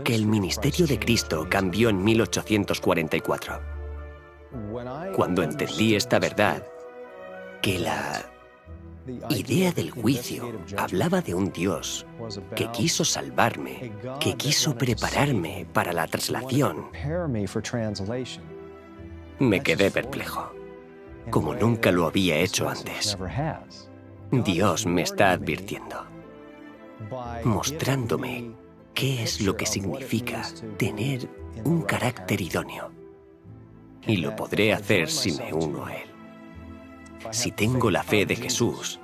que el ministerio de Cristo cambió en 1844. Cuando entendí esta verdad, que la idea del juicio hablaba de un Dios que quiso salvarme, que quiso prepararme para la traslación, me quedé perplejo, como nunca lo había hecho antes. Dios me está advirtiendo, mostrándome qué es lo que significa tener un carácter idóneo. Y lo podré hacer si me uno a Él. Si tengo la fe de Jesús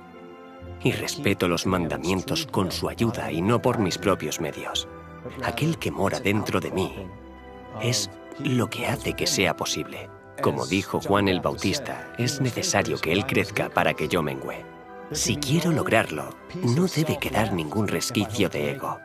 y respeto los mandamientos con su ayuda y no por mis propios medios, aquel que mora dentro de mí es lo que hace que sea posible. Como dijo Juan el Bautista, es necesario que Él crezca para que yo mengüe. Si quiero lograrlo, no debe quedar ningún resquicio de ego.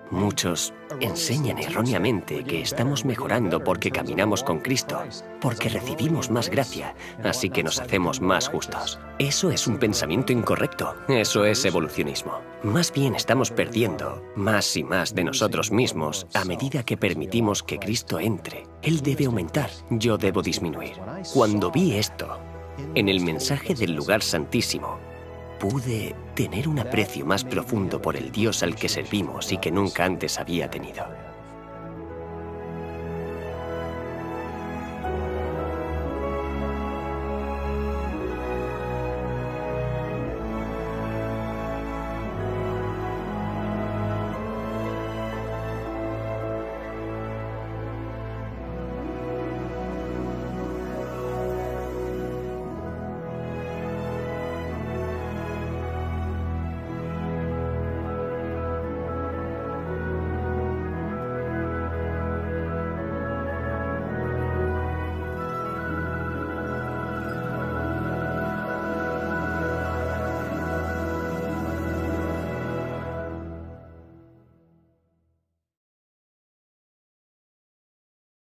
Muchos enseñan erróneamente que estamos mejorando porque caminamos con Cristo, porque recibimos más gracia, así que nos hacemos más justos. Eso es un pensamiento incorrecto, eso es evolucionismo. Más bien estamos perdiendo más y más de nosotros mismos a medida que permitimos que Cristo entre. Él debe aumentar, yo debo disminuir. Cuando vi esto, en el mensaje del lugar santísimo, pude tener un aprecio más profundo por el Dios al que servimos y que nunca antes había tenido.